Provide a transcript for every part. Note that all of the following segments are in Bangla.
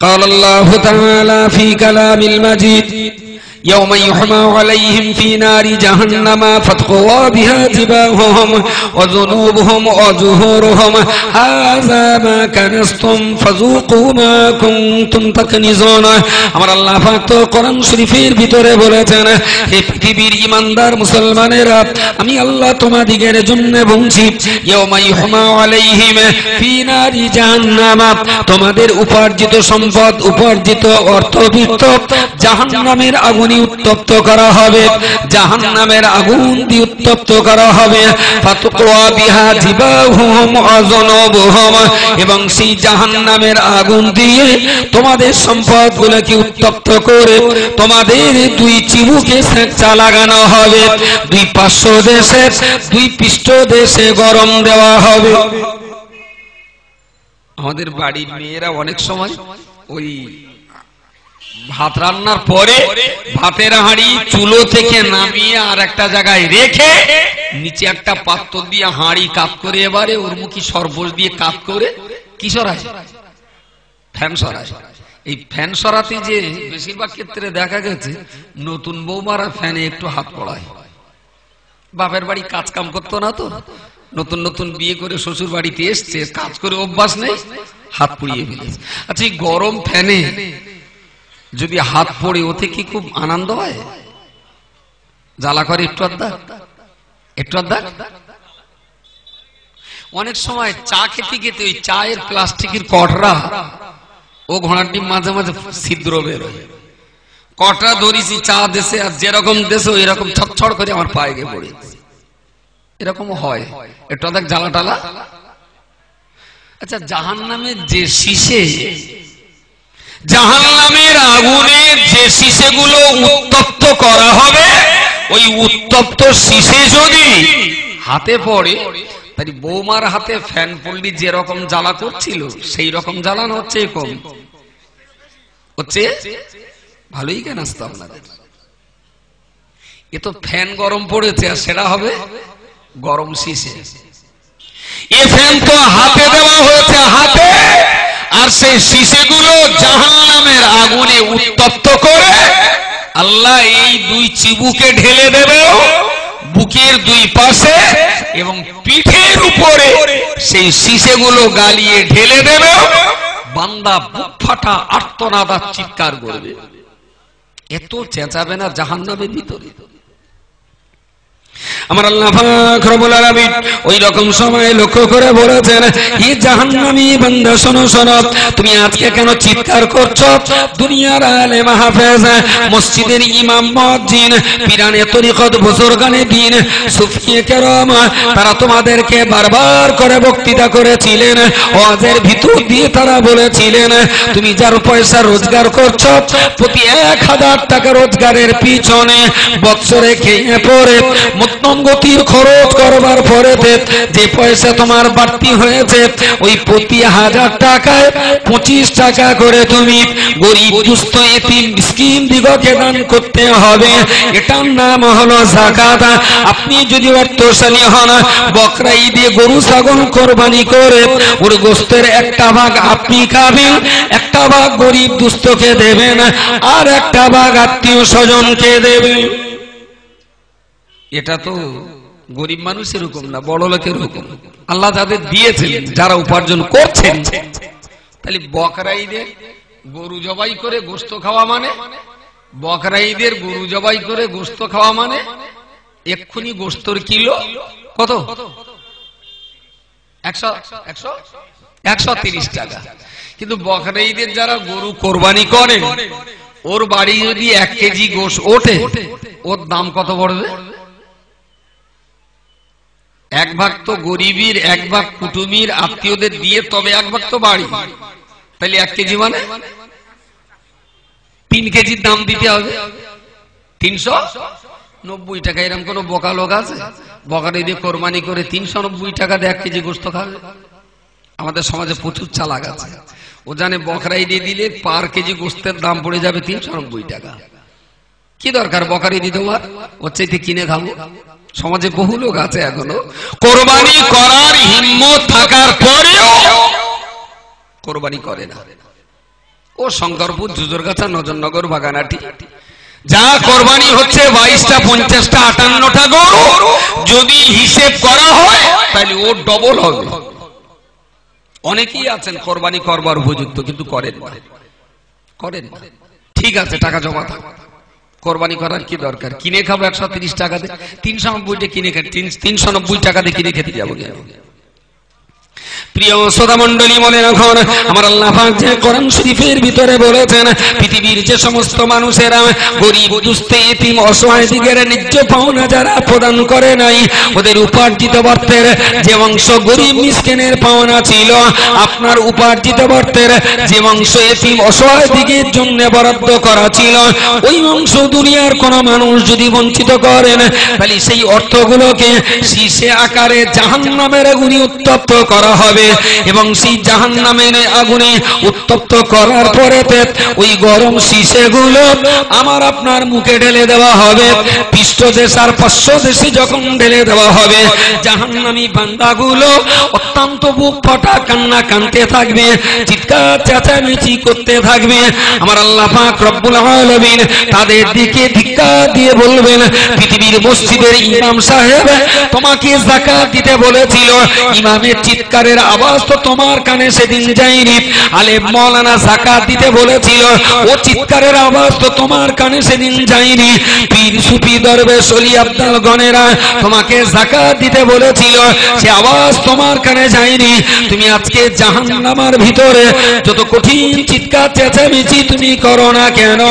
قال الله تعالى في كلام المجيد يوم يحمى عليهم في نار جهنم فتقوى بها جباههم وجنوبهم وظهورهم هذا ما كنزتم فذوقوا ما كنتم تكنزون আমার আল্লাহ পাক তো কোরআন শরীফের ভিতরে বলেছেন, হে পৃথিবীর ঈমানদার মুসলমানেরা, আমি আল্লাহ তোমাদিগের জন্য বলছি, ইয়াউমা ইউহমা আলাইহিম ফি নারি জাহান্নাম, তোমাদের উপার্জিত সম্পদ, উপার্জিত অর্থবিত্ত জাহান্নামের আগুনে উত্তপ্ত করা হবে, জাহান্নামের আগুন দিয়ে উত্তপ্ত করা হবে। ফাতুকওয়া বিহা জিবাহুম ওয়া যুনুবুহুম, এবং সেই জাহান্নামের আগুন দিয়ে তোমাদের সম্পদগুলোকে উত্তপ্ত করে তোমাদের দুই চিবুকে সেঁকচা লাগানো হবে, দুই পার্শ্ব দেশে, দুই পৃষ্ঠ দেশে গরম দেওয়া হবে। আমাদের বাড়ির মেয়েরা অনেক সময় ওই ভাত রান্নার পরে ভাতের হাঁড়ি চুলো থেকে নামিয়ে আর একটা জায়গায় রেখে নিচে একটা পাত্র দিয়ে হাঁড়ি কাপ করে এবারে ওর মুখী সরবজ দিয়ে কাপ করে কি সরায়, ফ্যান সরায়। এই ফ্যান সরাতে যে বেশিরভাগ ক্ষেত্রে দেখা গেছে নতুন বৌমারা ফ্যানে একটু হাত পড়ায়। বাপের বাড়ি কাজ কাম করতো না, তো নতুন নতুন বিয়ে করে শ্বশুর বাড়িতে এসছে, কাজ করে অভ্যাস নেই, হাত পুড়িয়ে ফেলেছে। আচ্ছা, এই গরম ফ্যানে যদি হাত পড়ে ওতে কি খুব আনন্দ হয়? জ্বালা করে একটু আধা, একটু আধা। অনেক সময় চা খেতে খেতে ওই চায়ের প্লাস্টিকের কটরা ও ঘোড়ার ডিম মাঝে মাঝে ছিদ্র বেরোয়, কটরা ধরিছি চা দেশে, আর যেরকম দেশে এরকম ছটছড় করে আমার পায়ে গিয়ে পড়ে, এরকম হয় একটু আধা জ্বালা টালা। আচ্ছা, জাহান্নামের যে শিশে, জাহান্নামের আগুনে যে শিশেগুলো উত্তপ্ত করা হবে, ওই উত্তপ্ত শিশে যদি হাতে পড়ে, তাই বৌমার হাতে ফ্যান পড়লি যেরকম জ্বালা করছিল সেই রকম জ্বালানো হচ্ছে, কম হচ্ছে। ভালোই কেন আসতো আপনাদের, এ তো ফ্যান গরম পড়েছে, আর সেটা হবে গরম শিশে। এ ফ্যান তো হাতে দেওয়া হয়েছে, হাতে, আর সেই শিশেগুলো জাহান্নামের আগুনে উত্তপ্ত করে আল্লাহ এই দুই চিবুকে ঢেলে দেবে, বুকের দুই পাশে এবং পিঠের উপরে সেই শিশেগুলো গালিয়ে ঢেলে দেবে। বান্দা বুক ফাটা আর্তনাদ চিৎকার করবে, এত চেঁচাবে না জাহান্নামের ভিতরে। আমার আল্লাহ পাক রব্বুল আলামিন ওই রকম সময় লক্ষ্য করে বলেছেন, হে জাহান্নামী বান্দা, শোনো শোনো, তুমি আজকে কেন চিৎকার করছো? দুনিয়ার আলেম হাফেজ, মসজিদের ইমাম, মুয়াজ্জিন, পীরানে তরিকত, বুজুর্গানে দ্বীন, সুফিয়ে কেরাম, তারা তোমাদেরকে বারবার করে বক্তৃতা করেছিলেন, ওয়াজের ভিতর দিয়ে তারা বলেছিলেন, তুমি যার পয়সা রোজগার করছো, প্রতি 1000 টাকা রোজগারের পিছনে বছরে খেয়ে পড়ে মধ্যমগতির খরচ করবার পরে যে পয়সা তোমার বাড়তি হয়েছে, ওই প্রতি 1000 টাকায় 25 টাকা করে তুমি গরিব, দুস্থ, এতিম, মিসকিন দিগকে দান করতে হবে। এটার নাম হলো যাকাত। আপনি যদি অর্থশালী হন, বকরা ঈদে গরু ছাগল কোরবানি করে ওর গোশতের একটা ভাগ আপনি খাবেন, একটা ভাগ গরিব দুস্থকে দেবেন, আর একটা ভাগ আত্মীয় স্বজনকে দেবেন। এটা তো গরিব মানুষের হুকুম না, বড় লোকের হুকুম। আল্লাহ যাদের দিয়েছেন, যারা উপার্জন করছেন, তাহলে বকরা ঈদে গরু জবাই করে গোশত খাওয়া মানে, বকরা ঈদের গরু জবাই করে গোশত খাওয়া মানে এক্ষুনি গোশতর কিলো কত? 130 টাকা। কিন্তু বকরা ঈদের যারা গরু কোরবানি করেন, ওর বাড়ি যদি 1 কেজি গোশত ওঠে, ওর দাম কত পড়বে? 1 ভাগ তো গরিবের, 1 ভাগ কুটুমির আত্মীয়দের দিয়ে, তবে 1 ভাগ তো বাড়ি। তাহলে 1 কেজি মানে 3 কেজির দাম দিতে হবে 390 টাকা। এরকম কোন বোকা লোক আছে বকরা ঈদে কোরবানি করে 390 টাকা দিয়ে 1 কেজি গোশত খাবে? আমাদের সমাজে প্রচুর চালাক আছে, ও জানে বকরা ঈদে দিলে পার কেজি গোশতের দাম পড়ে যাবে 390 টাকা। কি দরকার বকরা ঈদে দেওয়ার, ওর চাইতে কিনে খাবো। সমাজে বহু লোক আছে এখনো কোরবানি করার হিম্মত থাকার পরেও কোরবানি করে না। ও শঙ্করপুর, জুজুরগাছা, নজরনগর, বাগানাটি, যা কোরবানি হচ্ছে 22টা, 50টা, 58টা গরু, যদি হিসেব করা হয় তাহলে ও ডবল হবে। অনেকেই আছেন কোরবানি করবার উপযুক্ত কিন্তু করেন করেন। ঠিক আছে, টাকা জমা থাক, কোরবানি করার কি দরকার? কিনে খাবো 130 টাকাতে, 390 কিনে 390 টাকাতে কিনে খেতে যাবো। প্রিয় শ্রোতা মণ্ডলী, মনে রাখুন আমার আল্লাহ পাক যে কোরআন শরীফের ভিতরে বলেছেন, পৃথিবীর যে সমস্ত মানুষেরা গরিব, দুস্থ, এতিম, অসহায় দিগের ন্যায্য পাওনা যারা প্রদান করে নাই, ওদের উপার্জিত অর্থের যে অংশ গরিব মিসকিনের পাওনা ছিল, আপনার উপার্জিত অর্থের যে অংশ এতিম, অসহায় দিগের জন্য বরাদ্দ করা ছিল, ওই অংশ দুনিয়ার কোন মানুষ যদি বঞ্চিত করেন, তাহলে সেই অর্থগুলোকে শীষে আকারে জাহান্নামের আগুনে উত্তপ্ত করা হবে এবং সেই জাহান্নামের আগুনে উত্তপ্ত করার পরে ওই গরম শীষেগুলো আমার আপনার মুখে ঢেলে দেওয়া হবে। পৃষ্ঠদেশ আর পার্শ্বদেশে যখন ঢেলে দেওয়া হবে, জাহান্নামী বান্দাগুলো অত্যন্ত বুক ফাটা কান্না কাঁদতে থাকবে, চিৎকার চেঁচামেচি করতে থাকবে। আমার আল্লাহ পাক রব্বুল আলামিন তাদের দিকে ধিক্কার দিয়ে বলবেন, পৃথিবীর মসজিদের ইমাম সাহেব তোমাকে যাকাত দিতে বলেছিল, ইমামের চিৎকারের আওয়াজ তো তোমার কানে সেদিন যায়নি। আলেম মাওলানা যাকাত দিতে বলেছিল, ও চিৎকারের আওয়াজ তো তোমার কানে সেদিন যায়নি। পীর সুফি দরবেশ ওলি আব্দাল গণেরা তোমাকে যাকাত দিতে বলেছিল, সে আওয়াজ তোমার কানে যায়নি। তুমি আজকে জাহান্নামের ভিতরে যত কঠিন চিৎকার চেঁচামেচি তুমি করো না কেন,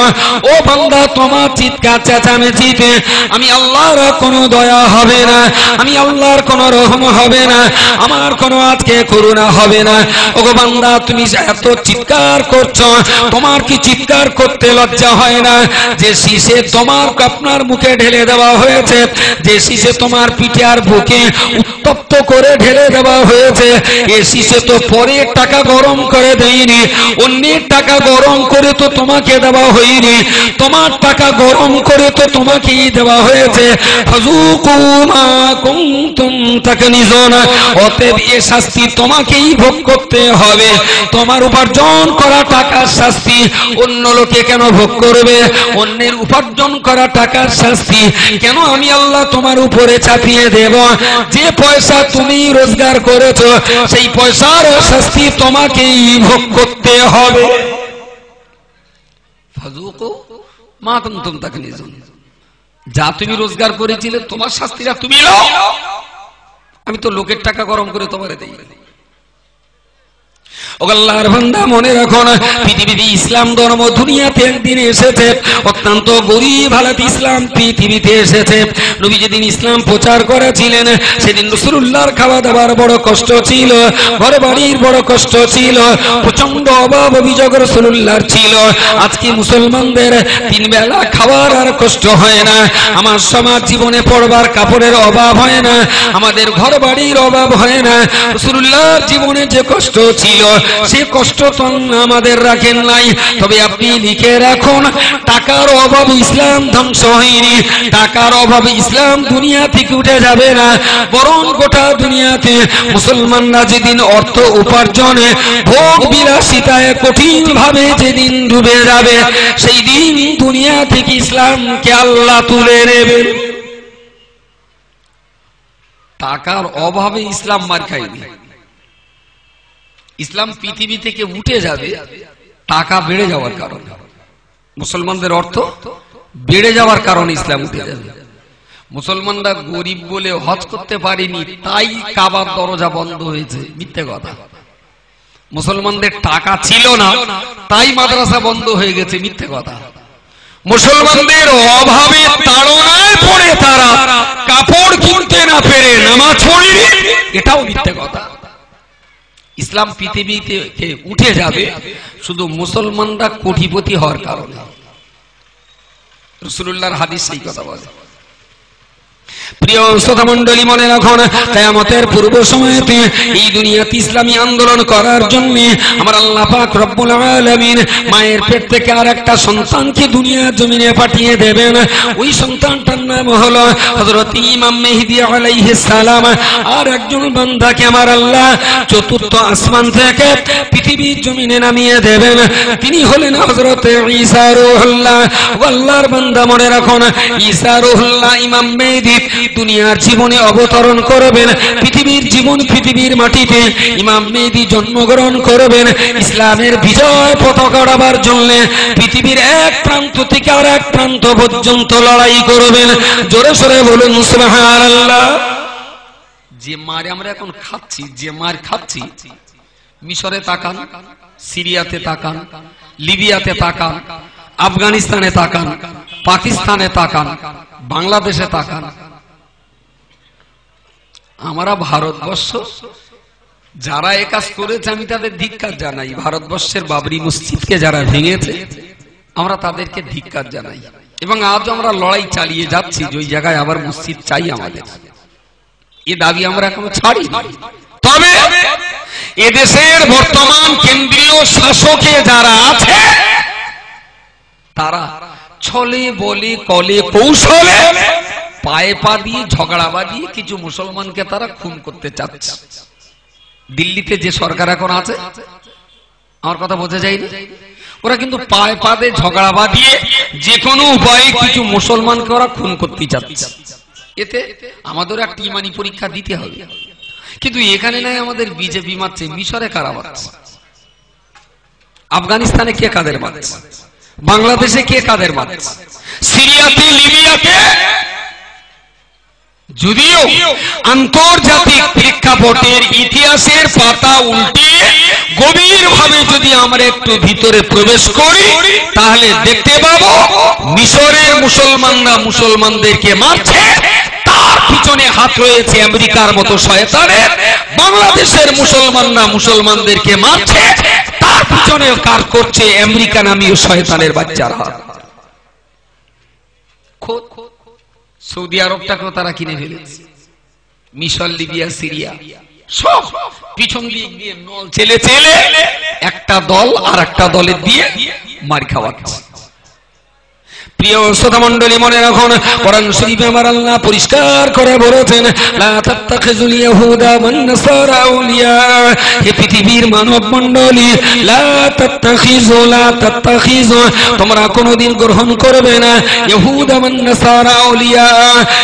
ও বান্দা, তোমার চিৎকার চেঁচামেচিতে আমি আল্লাহর কোনো দয়া হবে না, আমি আল্লাহর কোনো রহম হবে না, আমার কোনো আজকে করুণা হবে না। ওগো বান্দা, তুমি এত চিৎকার করছো, তোমার কি চিৎকার করতে লজ্জা হয় না? যে শীষে তোমার আপনার মুখে ঢেলে দেওয়া হয়েছে, যে শীষে তোমার পিঠে আর বুকে উত্তপ্ত করে ঢেলে দেওয়া হয়েছে, এ শীষে তো পরে টাকা গরম করে দেয়নি, অন্যের টাকা গরম করে তো তোমাকে দেওয়া হয়নি, তোমার টাকা গরম করে তো তোমাকেই দেওয়া হয়েছে। ফাযুকু মা কুনতুম তাকনিজুন, অতএব এ শাস্তি তোমাকেই ভোগ করতে হবে। তোমার উপার্জন করা টাকার শাস্তি অন্য লোকে কেন ভোগ করবে? অন্যের উপার্জন করা টাকার শাস্তি কেন আমি আল্লাহ তোমার উপরে চাপিয়ে দেব? যে পয়সা তুমি রোজগার করেছো, সেই পয়সার শাস্তি তোমাকেই ভোগ করতে হবে। ফাযুকু মা কুনতুম তাকনিজুন, যা তুমি রোজগার করেছিলে তোমার শাস্তিটা তুমি নাও, আমি তো লোকের টাকা গরম করে তোমারে দেই। ও আল্লাহর বান্দা, মনে রাখো না, পৃথিবীতে ইসলাম ধর্ম দুনিয়াতে একদিন এসেছে, অত্যন্ত গরীব হালাতে ইসলাম পৃথিবীতে এসেছে। নবী যেদিন ইসলাম প্রচার করেছিলেন, সেদিন রাসূলুল্লাহর খাওয়া দাওয়ার বড় কষ্ট ছিল, ঘর বাড়ির বড় কষ্ট ছিল, প্রচন্ড অভাব অভিযোগ রাসূলুল্লাহর ছিল। আজকে মুসলমানদের 3 বেলা খাওয়ার আর কষ্ট হয় না, আমার সমাজ জীবনে পড়বার কাপড়ের অভাব হয় না, আমাদের ঘর বাড়ির অভাব হয় না। রাসূলুল্লাহর জীবনে যে কষ্ট ছিল, সে কষ্ট তো আমাদের রাখেন নাই। তবে আপনি লিখে রাখুন, টাকার অভাবে ইসলাম ধ্বংস হয়নি, টাকার অভাবে ইসলাম দুনিয়া থেকে উঠে যাবে না, বরং গোটা দুনিয়াতে মুসলমানরা যেদিন অর্থ উপার্জনে ভোগ বিলাসিতায় কঠিন ভাবে যেদিন ডুবে যাবে, সেই দিন দুনিয়া থেকে ইসলামকে আল্লাহ তুলে নেবেন। টাকার অভাবে ইসলাম মার খায়নি, ইসলাম পৃথিবী থেকে উঠে যাবে টাকা বেড়ে যাওয়ার কারণে, মুসলমানদের অর্থ বেড়ে যাওয়ার কারণে ইসলাম উঠে যাবে। মুসলমানরা গরিব বলে হজ করতে পারেনি, তাই কাবার দরজা বন্ধ হয়েছে, মিথ্যে কথা। মুসলমানদের টাকা ছিল না, তাই মাদ্রাসা বন্ধ হয়ে গেছে, মিথ্যে কথা। মুসলমানদের অভাবে তাড়নায় পড়ে তারা কাপড় কিনতে না পেরে নামাজ পড়েনি, এটাও মিথ্যে কথা। ইসলাম পৃথিবীতে উঠে যাবে শুধু মুসলমানরা কোটিপতি হওয়ার কারণে। রাসূলুল্লাহর হাদিস সেই কথা বলে। প্রিয় শ্রোতা মণ্ডলী, মনে রাখুন কিয়ামতের পূর্ব সময়েতে এই দুনিয়াতে ইসলামী আন্দোলন করার জন্য আমার আল্লাহ পাক রব্বুল আলামিন মায়ের পেট থেকে আরেকটা সন্তানকে দুনিয়ার জমিনে পাঠিয়ে দেবেন। ওই সন্তানটার নাম হলো হযরত ইমাম মেহেদী আলাইহিস সালাম। আর একজন বান্দাকে আমার আল্লাহ চতুর্থ আসমান থেকে পৃথিবীর জমিনে নামিয়ে দেবেন। তিনি হলেন হযরত ঈসা রূহুল্লাহ। আল্লাহর বান্দা, মনে রাখুন ঈসা রূহুল্লাহ ইমাম মেহেদী দুনিয়ার জীবনে অবতরণ করবেন। পৃথিবীর জীবন, পৃথিবীর মাটিতে ইমাম মেহেদী জন্মগ্রহণ করবেন। ইসলামের বিজয় পতাকা ওড়াবার জন্য পৃথিবীর এক প্রান্ত থেকে আর এক প্রান্ত পর্যন্ত লড়াই করবেন। জোরে সোরে বলুন সুবহানাল্লাহ। যে মার আমরা এখন খাচ্ছি, যে মার খাচ্ছি, মিশরে তাকান, সিরিয়াতে তাকান, লিবিয়াতে তাকান, আফগানিস্তানে তাকান, পাকিস্তানে তাকান, বাংলাদেশে তাকান। আমরা ভারতবর্ষ যারা এ কাজ করেছে আমি তাদের ধিক্কার জানাই। ভারতবর্ষের বাবরি মসজিদকে যারা ভেঙেছে আমরা তাদেরকে ধিক্কার জানাই। এবং আজ আমরা লড়াই চালিয়ে যাচ্ছি যে ওই জায়গায় আবার মসজিদ চাই আমাদের। এ দাবি আমরা এখনো ছাড়ি। তবে এদেশের বর্তমান কেন্দ্রীয় শাসকে যারা আছে তারা ছলে বলে কলে কৌশলে পায়ে পা দিয়ে ঝগড়া বাঁধিয়ে কিছু মুসলমানকে তারা খুন করতে চাচ্ছে। দিল্লিতে যে সরকার এখন আছে, আমার কথা বোঝা যায় না, ওরা কিন্তু পায়ে পা দিয়ে ঝগড়া বাঁধিয়ে যে কোনো উপায়ে কিছু মুসলমানকে ওরা খুন করতে চাচ্ছে। এতে আমাদের একটা ইমানি পরীক্ষা দিতে হবে। কিন্তু এখানে নাই আমাদের বিজেপি মারছে, মিশরে কারা মারছে, আফগানিস্তানে কে কাদের মারছে, বাংলাদেশে কে কাদের মারছে, সিরিয়াতে, লিবিয়াতে। যদিও আন্তর্জাতিক প্রেক্ষাপটের ইতিহাসের পাতা উল্টিয়ে গভীরভাবে যদি আমরা একটু ভিতরে প্রবেশ করি তাহলে দেখতে পাবো মিশরের মুসলমানরা মুসলমানদেরকে মারছে, তার পিছনে হাত রয়েছে আমেরিকার মতো শয়তানের। বাংলাদেশের মুসলমানরা মুসলমানদেরকে মারছে, তার পিছনে কাজ করছে আমেরিকা নামীয় শয়তানের বাচ্চারা। সৌদি আরবটাকেও তারা কিনে ফেলেছে, মিশর, লিবিয়া, সিরিয়া সব পিছন দিক দিয়ে নল ছেলে ছেলে একটা দল আর একটা দলের দিয়ে মার খাওয়াচ্ছে। প্রিয় শ্রোতা মণ্ডলী, মনে রাখুন কোরআন শরীফে আমার আল্লাহ পরিষ্কার করে বলেছেন, লা তাত্তাখিযুল ইয়াহুদা ওয়ান নাসারা আউলিয়া। হে পৃথিবীর মানব মণ্ডলী, লা তাত্তাখিযু, তোমরা কোনোদিন গ্রহণ করবে না ইহুদা ওয়ান নাসারা আউলিয়া।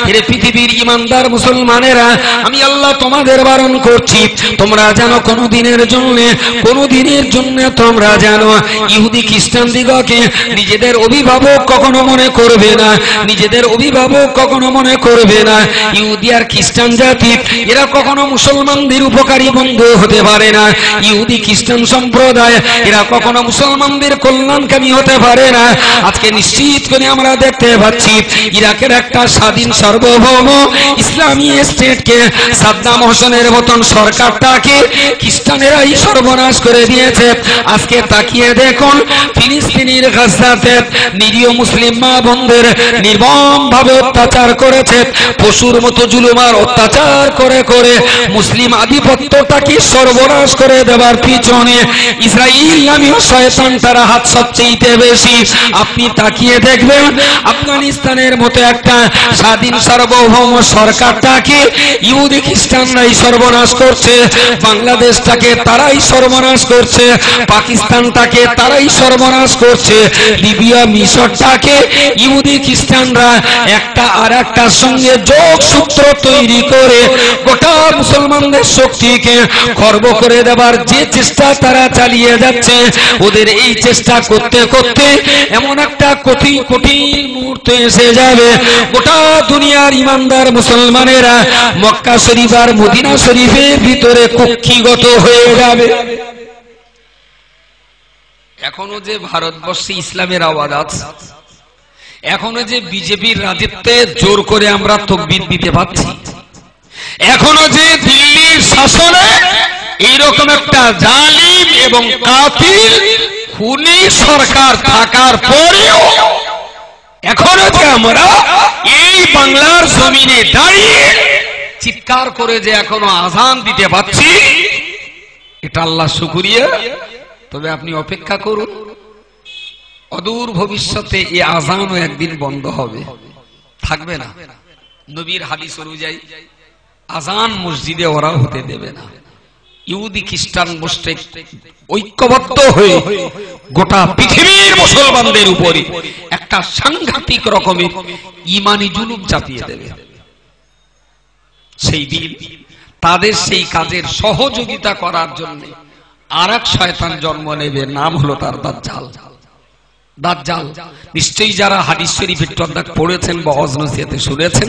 হে পৃথিবীর ঈমানদার মুসলমানেরা, আমি আল্লাহ তোমাদের বারণ করছি, তোমরা যেন কোনোদিনের জন্য তোমরা যেন ইহুদি খ্রিস্টান দিগকে নিজেদের অভিভাবক কখনো মনে করবে না, নিজেদের অভিভাবক কখনো মনে করবে না। ইহুদি আর খ্রিস্টান জাতি এরা কখনো মুসলমানদের উপকারী বন্ধু হতে পারে না। ইহুদি খ্রিস্টান সম্প্রদায় এরা কখনো মুসলমানদের কল্যাণকামী হতে পারে না। আজকে নিশ্চিত করে আমরা দেখতে পাচ্ছি ইরাকের একটা স্বাধীন সার্বভৌম ইসলামী স্টেটকে সাদ্দাম হোসেনের মতন সরকারটাকে খ্রিস্টানেরাই সর্বনাশ করে দিয়েছে। আজকে তাকিয়ে দেখুন ফিলিস্তিনের গাজাতে নিরীহ মুসলিম মা বোনদের নির্মম ভাবে অত্যাচার করেছে, পশুর মতো জুলুম আর অত্যাচার করে করে মুসলিম আধিপত্যটাকে সর্বনাশ করে দেওয়ার পিছনে ইসরাইল নামীয় শয়তান তারা হাত সবচেয়ে বেশি। আপনি তাকিয়ে দেখবেন আফগানিস্তানের মতো একটা স্বাধীন সার্বভৌম সরকারটাকে ইহুদি খ্রিস্টানরাই সর্বনাশ করছে, বাংলাদেশটাকে তারাই সর্বনাশ করছে, পাকিস্তানটাকে তারাই সর্বনাশ করছে, লিবিয়া মিশরটাকে ইহুদি খ্রিস্টানরা একটা আর একটার সঙ্গে যোগসূত্র তৈরি করে গোটা মুসলমানদের শক্তিকে খর্ব করে দেবার যে চেষ্টা তারা চালিয়ে যাচ্ছে, ওদের এই চেষ্টা করতে করতে এমন একটা কঠিন মুহূর্ত এসে যাবে গোটা দুনিয়ার ইমানদার মুসলমানেরা মক্কা শরীফ আর মদিনা শরীফের ভিতরে কুক্ষিগত হয়ে যাবে। এখনো যে ভারতবর্ষে ইসলামের আওয়াজ আছে, এখনো যে বিজেপির রাজত্বে জোর করে আমরা তাকবীর দিতে পাচ্ছি, এখনো যে দিল্লির শাসনে এইরকম একটা জালিম এবং কাতিল খুনি সরকার থাকার পরেও এখনো যে আমরা এই বাংলার জমিনে দাঁড়িয়ে চিৎকার করে যে এখনো আজান দিতে পারছি, এটা আল্লাহ শুকরিয়া। তবে আপনি অপেক্ষা করুন, অদূর ভবিষ্যতে এই আজানও একদিন বন্ধ হবে, থাকবে না। নবীর হাদিস অনুযায়ী আজান মসজিদে ওরা হতে দেবে না। ইহুদি খ্রিস্টান মুশরিক ঐক্যবদ্ধ হয়ে গোটা পৃথিবীর মুসলমানদের উপরে একটা সাংঘাতিক রকমের ঈমানি জুলুম চাপিয়ে দেবে। সেই দিন তাদের সেই কাজের সহযোগিতা করার জন্য আরেক শয়তান জন্ম নেবে, নাম হলো তার দাজ্জাল। দাজ্জাল নিশ্চয়ই যারা হাদিস শরীফের তর্জমা পড়েছেন বা ওয়াজ নসিহতে শুনেছেন,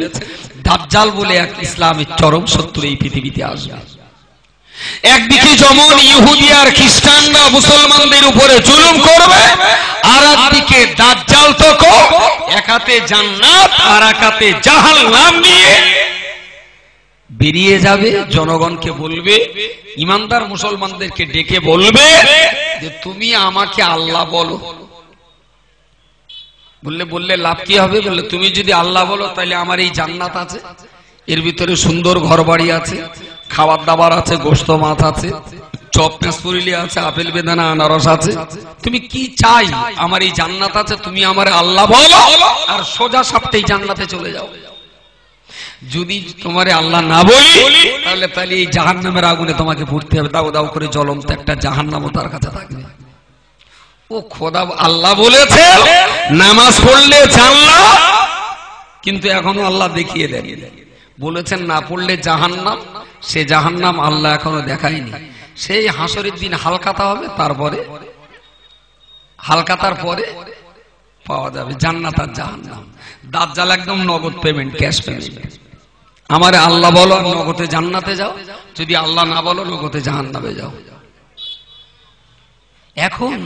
দাজ্জাল বলে এক ইসলামের চরম শত্রু এই পৃথিবীতে আসবে। একদিকে যেমন ইহুদি আর খ্রিস্টানরা মুসলমানদের উপরে জুলুম করবে, আর একদিকে দাজ্জাল তো এক হাতে জান্নাত আর এক হাতে জাহান্নাম নিয়ে বেরিয়ে যাবে। জনগণকে বলবে, ইমানদার মুসলমানদেরকে ডেকে বলবে যে তুমি আমাকে আল্লাহ বলো। বললে লাভ কি হবে? বললে তুমি যদি আল্লাহ বলো তাহলে আমার এই জান্নাত আছে, এর ভিতরে সুন্দর ঘর বাড়ি আছে, খাবার দাবার আছে, গোশত মাছ আছে, চপ পেঁচপুরিলি আছে, আপেল বেদানা আনারস আছে, তুমি কি চাই? আমার এই জান্নাত আছে, তুমি আমার আল্লাহ বলো আর সোজা সাপটেই জান্নাতে চলে যাও। যদি তোমারে আল্লাহ না বলি তাহলে এই জাহান্নামের আগুনে তোমাকে পড়তে হবে। দাও দাও করে জ্বলন্ত একটা জাহান্নামও তার কাছে থাকবে। ও খোদা আল্লাহ বলেছে নামাজ পড়লে জান্নাত, কিন্তু এখনো আল্লাহ দেখিয়ে দেন, বলেছেন না পড়লে জাহান্নাম। সে জাহান্নাম আল্লাহ এখনো দেখায়নি। সেই হাসরের দিন হালকাতা হবে, তারপরে হালকাতার পরে পাওয়া যাবে জান্নাত আর জাহান্নাম। দাজ্জাল একদম নগদ পেমেন্ট, ক্যাশ পেমেন্ট। আমারে আল্লাহ বলো, নগদে জান্নাতে যাও, যদি আল্লাহ না বলো নগদে জাহান্নামে যাও। এখন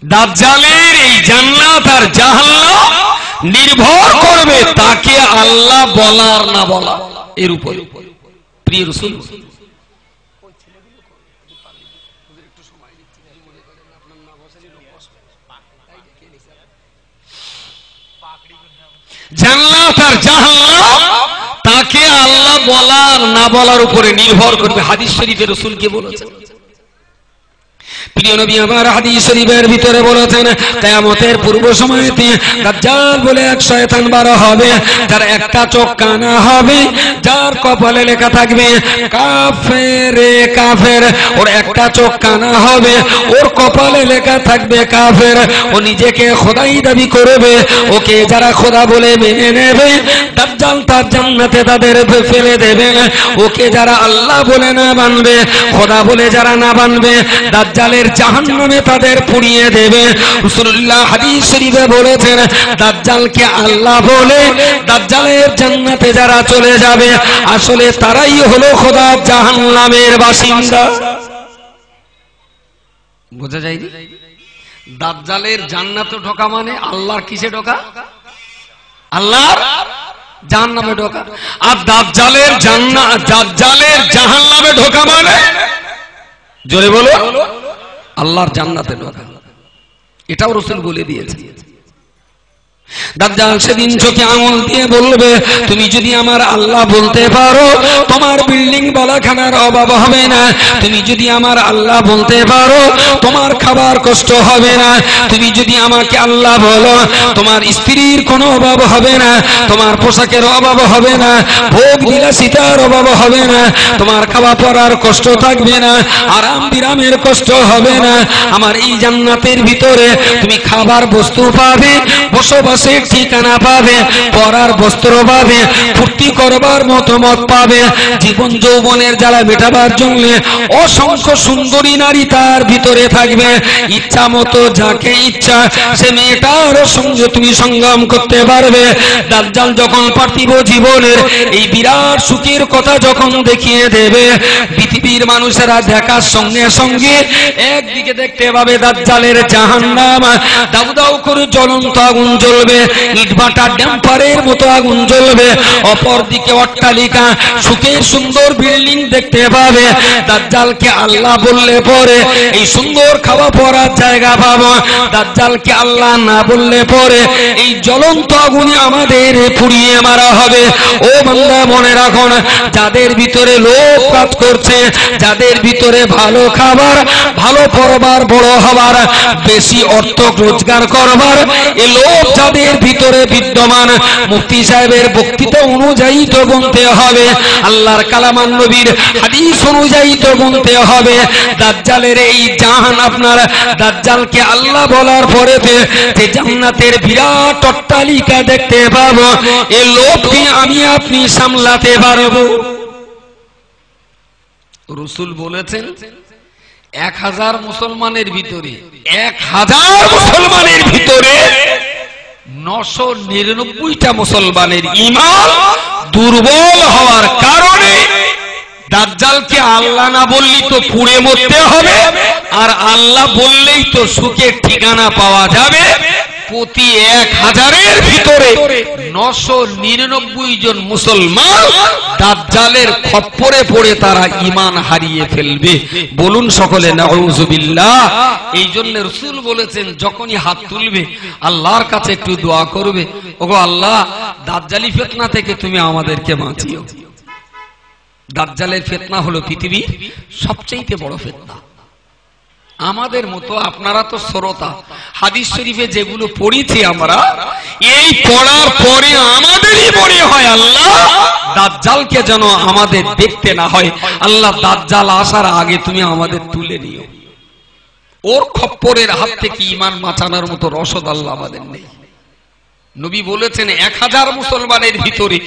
দাজ্জালের এই জান্নাত আর জাহান্নাম নির্ভর করবে তাকে আল্লাহ বলার না বলা এর উপর। প্রিয় রাসূল জান্নাত আর জাহান্নাম তাকে আল্লাহ বলার না বলার উপরে নির্ভর করবে। হাদিস শরীফে রাসূল কে বলেছেন? প্রিয় নবী আমার হাদিস শরীফের ভিতরে বলেছেন, কিয়ামতের পূর্ব সময়তে দাজ্জাল বলে এক শয়তান বার হবে, যার একটা চোখ কানা হবে, যার কপালে লেখা থাকবে কাফেরে কাফের। ওর একটা চোখ কানা হবে, ওর কপালে লেখা থাকবে কাফের। ও নিজেকে খোদাই দাবি করবে, ওকে যারা খোদা বলে মেনে নেবে দাজ্জাল তার জান্নাতে তাদের ফেলে দেবে। ওকে যারা আল্লাহ বলে না মানবে, খোদা বলে যারা না মানবে, দাজ্জালের জাহান্নামে তাদের পুড়িয়ে দেবে। রাসূলুল্লাহ হাদিস শরীফে বলেছেন, দাজ্জালকে আল্লাহ বলে দাজ্জালের জান্নাতে যারা চলে যাবে আসলে তারাই হলো খোদার জাহান্নামের বাসিন্দা। বোঝা যায়নি? দাজ্জালের জান্নাতে ঢোকা মানে আল্লাহর কিসে ঢোকা? আল্লাহর জাহান্নামে ঢোকা। আর দাজ্জালের জাহান্নামে ঢোকা মানে জোরে বলো আল্লাহর জান্নাতে ঢোকা। এটাও রাসূল বলে দিয়েছে। দাজ্জাল সেদিন চোখে আঙুল দিয়ে বলবে, তুমি যদি আমার আল্লাহ বলতে পারো তোমার বিল্ডিং বালাখানার অভাব হবে না। তুমি যদি আমার আল্লাহ বলতে পারো তোমার খাবার কষ্ট হবে না। তুমি যদি আমাকে আল্লাহ বলো তোমার স্ত্রীর কোনো অভাব হবে না, তোমার পোশাকের অভাব হবে না, ভোগ বিলাসিতার অভাব হবে না, তোমার খাওয়া পরার কষ্ট থাকবে না, আরাম বিরামের কষ্ট হবে না। আমার এই জান্নাতের ভিতরে তুমি খাবার বস্তু পাবে, বসবাসের ঠিকানা পাবে, পরার বস্ত্র পাবে, ফুর্তি করবার মতো মত পাবে, জীবন যৌবনের জ্বালা মেটাবার জন্য অসংখ্য সুন্দরী নারী তার ভিতরে থাকবে। ইচ্ছা মতো যাকে ইচ্ছা সে মেয়েটার সঙ্গে তুমি সংগ্রাম করতে পারবে। দাজ্জাল যখন পার্থিব জীবনের এই বিরাট সুখের কথা যখন দেখিয়ে দেবে, পৃথিবীর মানুষেরা দেখার সঙ্গে সঙ্গে একদিকে দেখতে পাবে দাজ্জালের জাহান্নাম, দাউ দাউ করে জ্বলন্ত আগুন জ্বলবে, জ্বলবে, ইটভাটা ড্যাম্পারের মতো আগুন জ্বলবে, অপরদিকে অট্টালিকা সুখের সুন্দর বিল্ডিং দেখতে পাবে। দাজ্জালকে আল্লাহ বললে পরে এই সুন্দর খাওয়া পড়ার জায়গা পাবো, দাজ্জালকে আল্লাহ না বললে পরে এই জ্বলন্ত আগুনে আমাদের পুড়িয়ে মারা হবে। ও বান্দা মনে রাখুন, যাদের ভিতরে লোভ কাজ করছে, যাদের ভিতরে ভালো খাবার, ভালো পরবার, বড় হবার, বেশি অর্থ রোজগার করবার এই লোভ যাদের ভিতরে বিদ্যমান, মুফতি সাহেবের বক্তৃতা অনুযায়ী তো গুনতে হবে, আল্লাহর কালাম নবীর হাদিস অনুযায়ী তো গুনতে হবে। দাজ্জালের এই জাহান, আপনার দাজ্জালকে আল্লাহ বলার পরে যে জান্নাতের বিরাট অট্টালিকা দেখতে পাবো, এই লোভকে আমি আপনি সামলাতে পারবো। রাসূল বলেছেন 1000 মুসলমানের ভিতরে 1000 মুসলমানের ভিতরে 999টা মুসলমানের ঈমান দুর্বল হওয়ার কারণে দাজ্জালকে আল্লাহ না বললেই তো পুড়ে মরতে হবে, আর আল্লাহ বললেই তো সুখের ঠিকানা পাওয়া যাবে। প্রতি 1000-এর ভিতরে 999 জন মুসলমান দাজ্জালের খপ্পরে পড়ে তারা ঈমান হারিয়ে ফেলবে। বলুন সকলে নাউযুবিল্লাহ। এই জন্য রাসূল বলেছেন, যখনই হাত তুলবে আল্লাহর কাছে একটু দোয়া করবে, ওগো আল্লাহ, দাজ্জালি ফিতনা থেকে তুমি আমাদেরকে বাঁচিও। দাজ্জালের ফিতনা হলো পৃথিবীর সবচেয়ে বড় ফিতনা। আমাদের মতো আপনারা তো শ্রোতা, হাদিস শরীফে যেগুলো পড়েছি আমরা, এই পড়ার পরে আমাদেরই মনে হয় আল্লাহ দাজ্জালকে যেন আমাদের দেখতে না হয়, আল্লাহ দাজ্জাল আসার আগে তুমি আমাদের তুলে নিও। ওর খপ্পরের হাত থেকে ঈমান বাঁচানোর মতো রসদ আল্লাহ আমাদের নেই। নবী বলেছেন 1000 মুসলমানের ভিতরে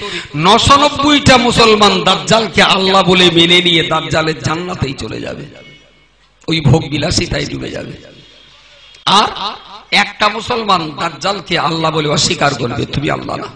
999টা মুসলমান দাজ্জালকে আল্লাহ বলে মেনে নিয়ে দাজ্জালের জান্নাতেই চলে যাবে, ওই ভোগ বিলাসিতায় ডুবে যাবে। আর একটা মুসলমান দাজ্জালকে আল্লাহ বলে অস্বীকার করবে, তুমি আল্লাহ না।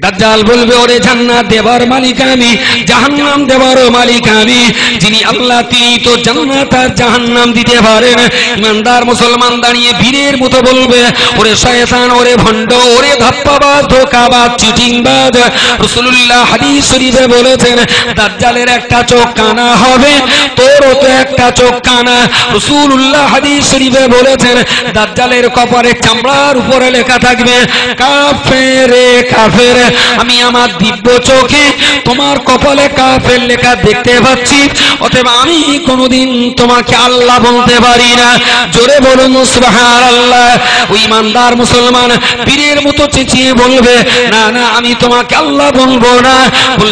দাজ্জাল বলবে, ওরে জান্নাত দেবার মালিক আমি, জাহান্নাম দেবারও মালিক আমি। যিনি আল্লাহ তিনি তো জান্নাত আর জাহান্নাম দিতে পারেন। ইমানদার মুসলমান দাঁড়িয়ে বীরের মতো বলবে, ওরে শয়তান, ওরে ভণ্ড, ওরে ধাপ্পাবাজ, ধোঁকাবাজ, চিটিংবাজ। রাসূলুল্লাহ হাদিস শরীফে বলেছেন, দাজ্জালের একটা চোখ কানা হবে, তোরও তো একটা চোখ কানা। রাসূলুল্লাহ হাদিস শরীফে বলেছেন, দাজ্জালের কপালে চামড়ার উপরে লেখা থাকবে কাফেরে কাফের। আমি আমার দিব্য চোখে তোমার কপালে কাফের লেখা দেখতে পাচ্ছি, অতএব আমি কোনোদিন তোমাকে আল্লাহ বলতে পারি না। জোরে বলুন সুবহানাল্লাহ। ওই ইমানদার মুসলমান পীরের মতো চেঁচিয়ে বলবে, না না, আমি তোমাকে আল্লাহ বলবো না।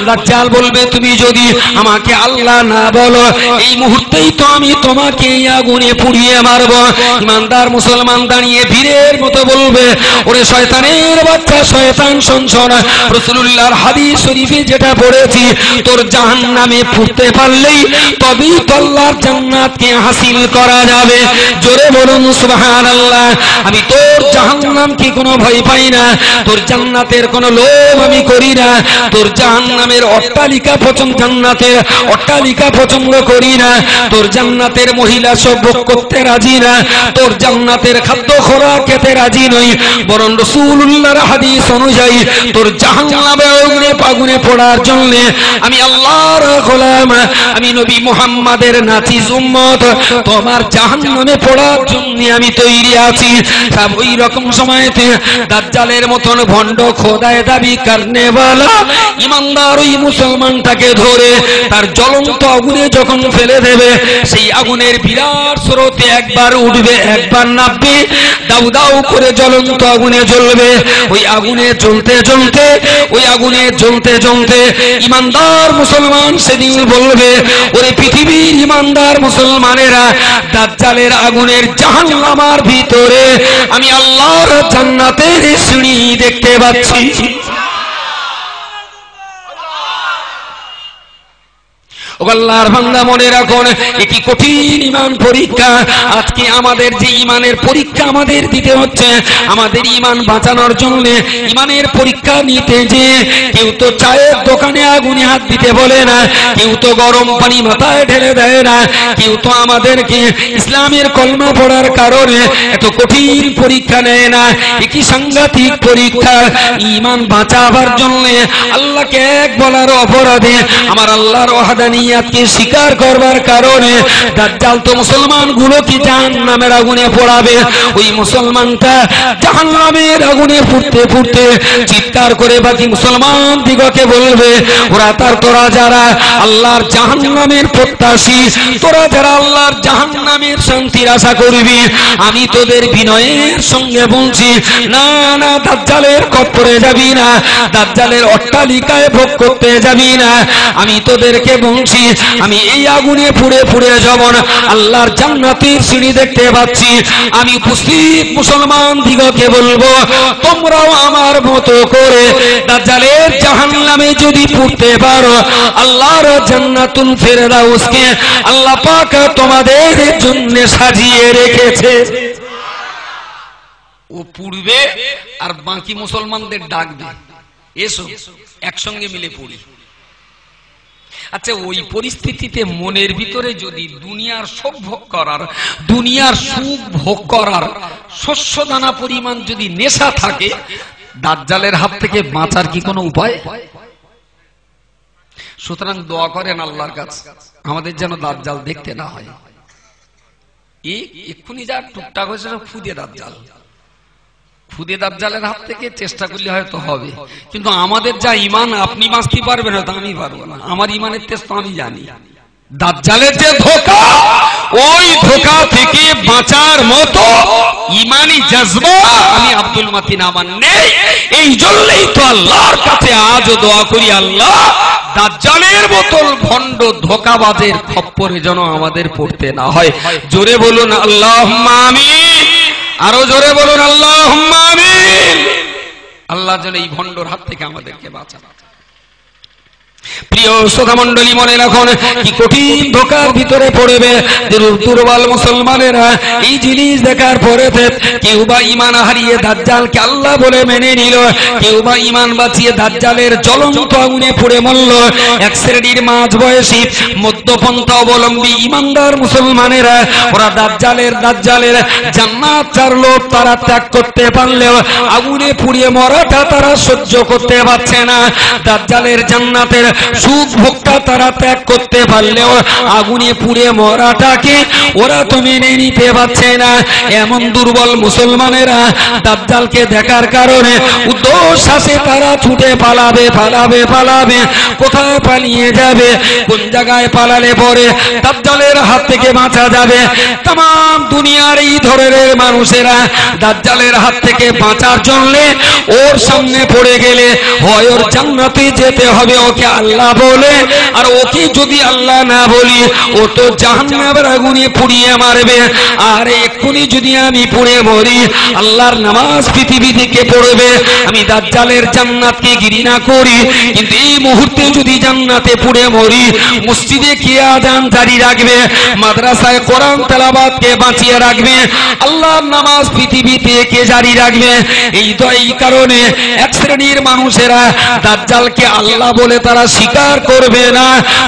দাজ্জাল বলবে, তুমি যদি আমাকে আল্লাহ না বলো, এই মুহূর্তেই তো আমি তোমাকে আগুনে পুড়িয়ে মারবো। ইমানদার মুসলমান দাঁড়িয়ে পীরের মতো বলবে, ওরে শয়তানের বাচ্চা, শয়তান শোন শোন, রাসূলুল্লাহর হাদিস শরীফে যেটা পড়েছি, তোর জাহান্নামে পুড়তে পারলেই তবেই তো আল্লাহর জান্নাতকে হাসিল করা যাবে। জোরে বলুন সুবহানাল্লাহ। আমি তোর জাহান্নামকে কোনো ভয় পাই না, তোর জান্নাতের কোনো লোভ আমি করি না, তোর জাহান্নামের অট্টালিকা পছন্দ, জান্নাতের অট্টালিকা পছন্দ করি না, তোর জান্নাতের মহিলা সব ভোগ করতে রাজি না, তোর জান্নাতের খাদ্য খোরাক খেতে রাজি নই, বরং রাসূলুল্লাহর হাদিস অনুযায়ী তোর জাহান্নামে আগুনে পড়ার জন্য আমি আল্লাহর গোলাম, আমি নবী মুহাম্মাদের নাচিজ উম্মত, তোমার জাহান্নামে পড়ার জন্য আমি তৈরি আছি। সব ওই রকম সময়তে দাজ্জালের মতন ভণ্ড খোদায় দাবি করনেওয়ালা ইমানদার ওই মুসলমানটাকে ধরে তার জ্বলন্ত আগুনে যখন ফেলে দেবে, সেই আগুনের বিরাট স্রোতে একবার উঠবে, একবার নামবে, দাউ দাউ করে জ্বলন্ত আগুনে জ্বলবে। ওই আগুনে জ্বলতে জ্বলতে, ওই আগুনে জ্বলতে জ্বলতে ইমানদার মুসলমান সেদিন বলবে, ওরে পৃথিবীর ইমানদার মুসলমানেরা, দাজ্জালের আগুনের জাহান্নামের ভিতরে আমি আল্লাহর জান্নাতের সিঁড়ি দেখতে পাচ্ছি। ও আল্লাহর বান্দা মনে রাখুন, একই কঠিন ঈমান পরীক্ষা। আজকে আমাদের যে ঈমানের পরীক্ষা আমাদের দিতে হচ্ছে, আমাদের ঈমান বাঁচানোর জন্য ঈমানের পরীক্ষা নিতে যে কেউ তো চায়ের দোকানে আগুনে হাত দিতে বলে না, কেউ তো গরম পানি মাথায় ঢেলে দেয় না, কেউ তো আমাদেরকে ইসলামের কলমা পড়ার কারণে এত কঠিন পরীক্ষা নেয় না। একই সাংঘাতিক পরীক্ষা ঈমান বাঁচাবার জন্য আল্লাহকে এক বলার অপরাধে আমার আল্লাহর ওয়াহদানিয়াতকে স্বীকার করবার কারণে দাজ্জাল তো মুসলমানগুলোকে জাহান্নামের আগুনে পোড়াবে। ওই মুসলমানটা জাহান্নামের আগুনে পুড়তে পুড়তে চিৎকার করে বাকি মুসলমান দিগকে বলবে, তোরা যারা আল্লাহর জাহান্নামের প্রত্যাশী, তোরা যারা আল্লাহর জাহান্নামের শান্তির আশা করবি, আমি তোদের বিনয়ের সঙ্গে বলছি, না না, দাজ্জালের কবরে যাবি না, দাজ্জালের অট্টালিকায় ভোগ করতে যাবি না। আমি তোদেরকে বলছি, আমি এই আগুনে পুড়ে পুড়ে যেমন আল্লাহর জান্নাতের সিঁড়ি দেখতে পাচ্ছি, আমি উপস্থিত মুসলমান দিগকে বলবো, তোমরাও আমার মতো করে দাজ্জালের জাহান্নামে যদি পুড়তে পারো, আল্লাহর জান্নাতুল ফেরদাউসকে আল্লাহ পাক তোমাদের জন্য সাজিয়ে রেখেছে। ও পুড়বে আর বাকি মুসলমানদের ডাকবে, এসো একসঙ্গে মিলে পড়ি। আচ্ছা, ওই পরিস্থিতিতে মনের ভিতরে যদি দুনিয়ার সুখ ভোগ করার, দুনিয়ার সুখ ভোগ করার শস্য দানা পরিমাণ যদি নেশা থাকে, দাজ্জালের হাত থেকে বাঁচার কি কোনো উপায়? সুতরাং দোয়া করেন আল্লাহর কাছে আমাদের যেন দাজ্জাল দেখতে না হয়। এক্ষুনি যা টুকটাক হয়েছে খুদে দাজ্জাল, খুদে দাজ্জালের হাত থেকে চেষ্টা করলে হয়তো হবে, কিন্তু আমাদের যা ঈমান, আপনি বাঁচতে পারবেন না, আমি পারবো না। আমার ঈমানের তেজ তো আমি জানি। দাজ্জালের যে ধোঁকা, ওই ধোঁকা থেকে বাঁচার মতো ঈমানি জজবা আমি আব্দুল মাতিন আমার নেই। এই জন্যই তো আল্লাহর কাছে আজও দোয়া করি, আল্লাহ দাজ্জালের বোতল ভণ্ড ধোঁকাবাজের খপ্পরে যেন আমাদের পড়তে না হয়। জোরে বলুন আল্লাহুম্মা আমিন, আরো জোরে বলুন আল্লাহুম্মা আমিন। আল্লাহ যেন এই ভণ্ডর হাত থেকে আমাদেরকে বাঁচান। প্রিয় শ্রোতা মণ্ডলী, মনে রাখুন কি কঠিন ধোঁকার ভিতরে পড়বে দুর্বল মুসলমানেরা। এই জিনিস দেখার পরে কেউ বা ঈমান হারিয়ে দাজ্জালকে আল্লাহ বলে মেনে নিল, কেউ বা ঈমান বাঁচিয়ে দাজ্জালের জ্বলন্ত আগুনে পুড়ে মরল। এক শ্রেণীর মাঝ বয়সী মধ্যপন্থা অবলম্বী ঈমানদার মুসলমানেরা, ওরা দাজ্জালের জান্নাত চাইলো, তারা ত্যাগ করতে পারলেও আগুনে পুড়িয়ে মরাটা তারা সহ্য করতে পারছে না। দাজ্জালের জান্নাতের সুখ ভোগটা তারা ত্যাগ করতে পারলেও আগুনে পুড়ে মরাটাকে ওরা তো মেনে নিতে পারছে না। এমন দুর্বল মুসলমানেরা দাজ্জালকে দেখার কারণে উদ্দেশ্যে তারা ছুটে পালাবে। কোথায় পালিয়ে যাবে? কোন জায়গায় পালালে পরে দাজ্জালের হাত থেকে বাঁচা যাবে? তাম দুনিয়ার এই ধরনের মানুষেরা দাজ্জালের হাত থেকে বাঁচার জন্য ওর সামনে পড়ে গেলে হয় ওর জান্নাতে যেতে হবে ওকে আল্লাহ বলে, আর ওকে যদি আল্লাহ না বলি ও তো জাহান্নামের আগুনে পুড়িয়ে মারবে। আর এক্ষুনি যদি আমি পুড়ে মরি, আল্লাহর নামাজ পৃথিবী থেকে পড়বে। আমি দাজ্জালের জান্নাতকে ঘৃণা করি, কিন্তু এই মুহূর্তে যদি জান্নাতে পুড়ে মরি, মসজিদে কে আযান জারি রাখবে? মাদ্রাসায় কোরআন তেলাওয়াতকে বাঁচিয়ে রাখবে? আল্লাহর নামাজ পৃথিবীতে কে জারি রাখবে? এই কারণে এক শ্রেণীর মানুষেরা দাজ্জালকে আল্লাহ বলে তারা স্বীকার করবে না,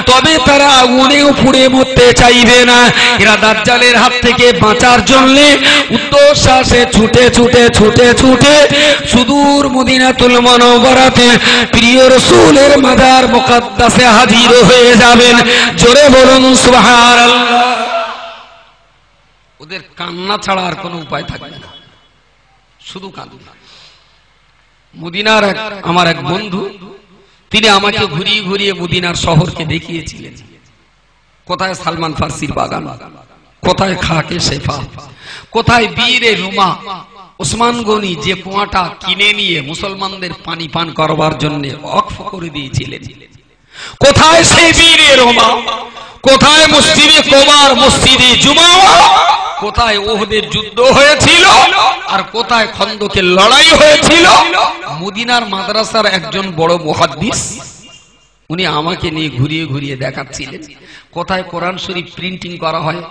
তবে তারা আগুনেও পুড়ে মরতে চাইবে না। এরা দাজ্জালের হাত থেকে বাঁচার জন্য উদ্দেশ্যে ছুটে সুদূর মদিনাতুল মুনাওয়ারাতে প্রিয় রাসূলের মাজার মুকদ্দাসে হাজির হয়ে যাবেন। জোরে বলুন সুবহানাল্লাহ। ওদের কান্না ছাড়া আর কোনো উপায় থাকবে না, শুধু কান্না। মদিনার আমার এক বন্ধু, তিনি আমাকে ঘুরিয়ে ঘুরিয়ে মদিনার শহরকে দেখিয়েছিলেন। কোথায় সালমান ফার্সির বাগান, কোথায় খাকে শেফা, কোথায় বীরে রুমা, ওসমান গনি যে কুয়াটা কিনে নিয়ে মুসলমানদের পানি পান করবার জন্য ওয়াকফ করে দিয়েছিলেন, কোথায় সেই বীরে রুমা, কোথায় মসজিদে কোবার, মসজিদে জুমা, কোথায় ওহদের যুদ্ধ হয়েছিল, আর কোথায় খন্দকের লড়াই হয়েছিল। মদিনার মাদ্রাসার একজন বড় মুহাদ্দিস উনি আমাকে নিয়ে ঘুরিয়ে ঘুরিয়ে দেখাচ্ছিলেন কোথায় কোরআন শরীফ প্রিন্টিং করা হয়।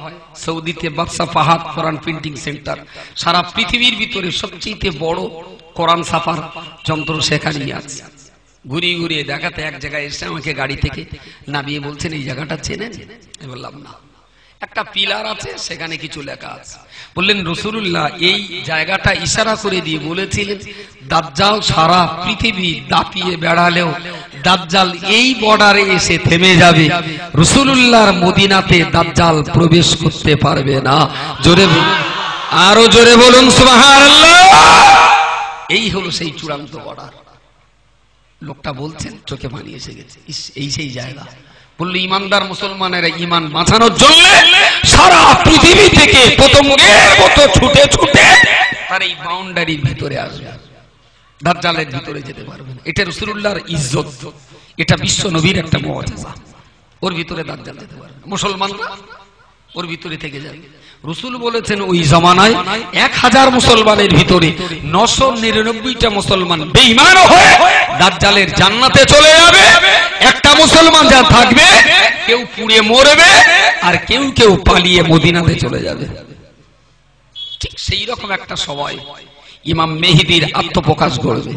সৌদিতে বাদশাহ ফাহাদ কোরআন প্রিন্টিং সেন্টার, সারা পৃথিবীর ভিতরে সবচেয়ে বড় কোরআন ছাপার যন্ত্র সেখানেই আছে। ঘুরিয়ে ঘুরিয়ে দেখাতে এক জায়গায় এসে আমাকে গাড়ি থেকে নামিয়ে বলছেন, এই জায়গাটা চেনেন? আমি বললাম না। একটা পিলার আছে, সেখানে কিছু লেখা আছে। বললেন রাসূলুল্লাহ এই জায়গাটা ইশারা করে দিয়ে বলেছিলেন, দাজ্জাল সারা পৃথিবী দাপিয়ে বেড়ালেও দাজ্জাল এই বর্ডারে এসে থেমে যাবে, রাসূলুল্লাহর মদিনাতে দাজ্জাল প্রবেশ করতে পারবে না। জোরে আরো জোরে বলুন সুবহানাল্লাহ। এই হলো সেই চূড়ান্ত বর্ডার। লোকটা বলছেন, চোখে পানি এসে গেছে, এই সেই জায়গা। বললো ইমানদার মুসলমানেরা ইমান বাঁচানোর জন্য সারা পৃথিবী থেকে পতঙ্গের মতো ছুটে ছুটে তার এই বাউন্ডারির ভিতরে আসবে, দাজ্জালের ভিতরে যেতে পারবে না। এটা রাসূলুল্লাহর ইজ্জত, এটা বিশ্ব নবীর একটা মুআজিজা। ওর ভিতরে দাজ্জাল যেতে পারবে না, মুসলমানরা ওর ভিতরে থেকে যাবে। রাসূল বলেছেন ওই জামানায় 1000 মুসলমানের ভিতরে 999টা মুসলমান বেঈমান হয়ে দাজ্জালের জান্নাতে চলে যাবে। একটা মুসলমান যা থাকবে, কেউ পুড়ে মরবে আর কেউ কেউ পালিয়ে মদিনাতে চলে যাবে। ঠিক সেই রকম একটা সময় ইমাম মেহেদীর আত্মপ্রকাশ ঘটবে।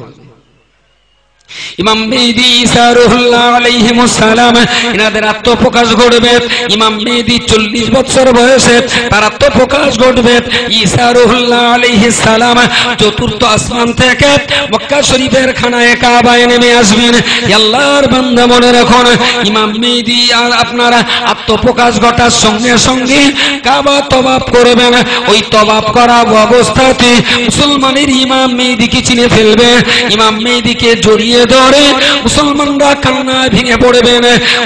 ইমাম মেহেদী ঈসা রুহুল্লাহ আলাইহিস সালাম এনাদের আত্মপ্রকাশ ঘটবে। ইমাম মেহেদী 40 বছর বয়সে তার আত্মপ্রকাশ ঘটবে। ঈসা রুহুল্লাহ আলাইহিস সালাম চতুর্থ আসমান থেকে মক্কা শরীফের খানায়ে কাবায় নেমে আসবেন। আল্লাহর বান্দা মনে রাখুন, ইমাম মেহেদী আর আপনারা আত্মপ্রকাশ ঘটার সঙ্গে সঙ্গে কাবা তওয়াফ করবেন। ওই তওয়াফ করা অবস্থাতে মুসলমানের ইমাম মেহেদীকে চিনে ফেলবে। ইমাম মেহেদীকে জড়িয়ে ধরে মুসলমানরা কান্নায় ভেঙে পড়বেন।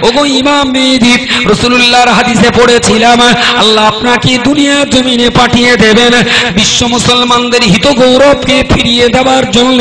ওগো ইমাম মেহেদী, রাসূলুল্লাহর হাদিসে পড়েছিলাম আল্লাহ আপনাকে দুনিয়ার জমিনে পাঠিয়ে দেবেন বিশ্ব মুসলমানদের হিত গৌরবকে ফিরিয়ে দেওয়ার জন্য।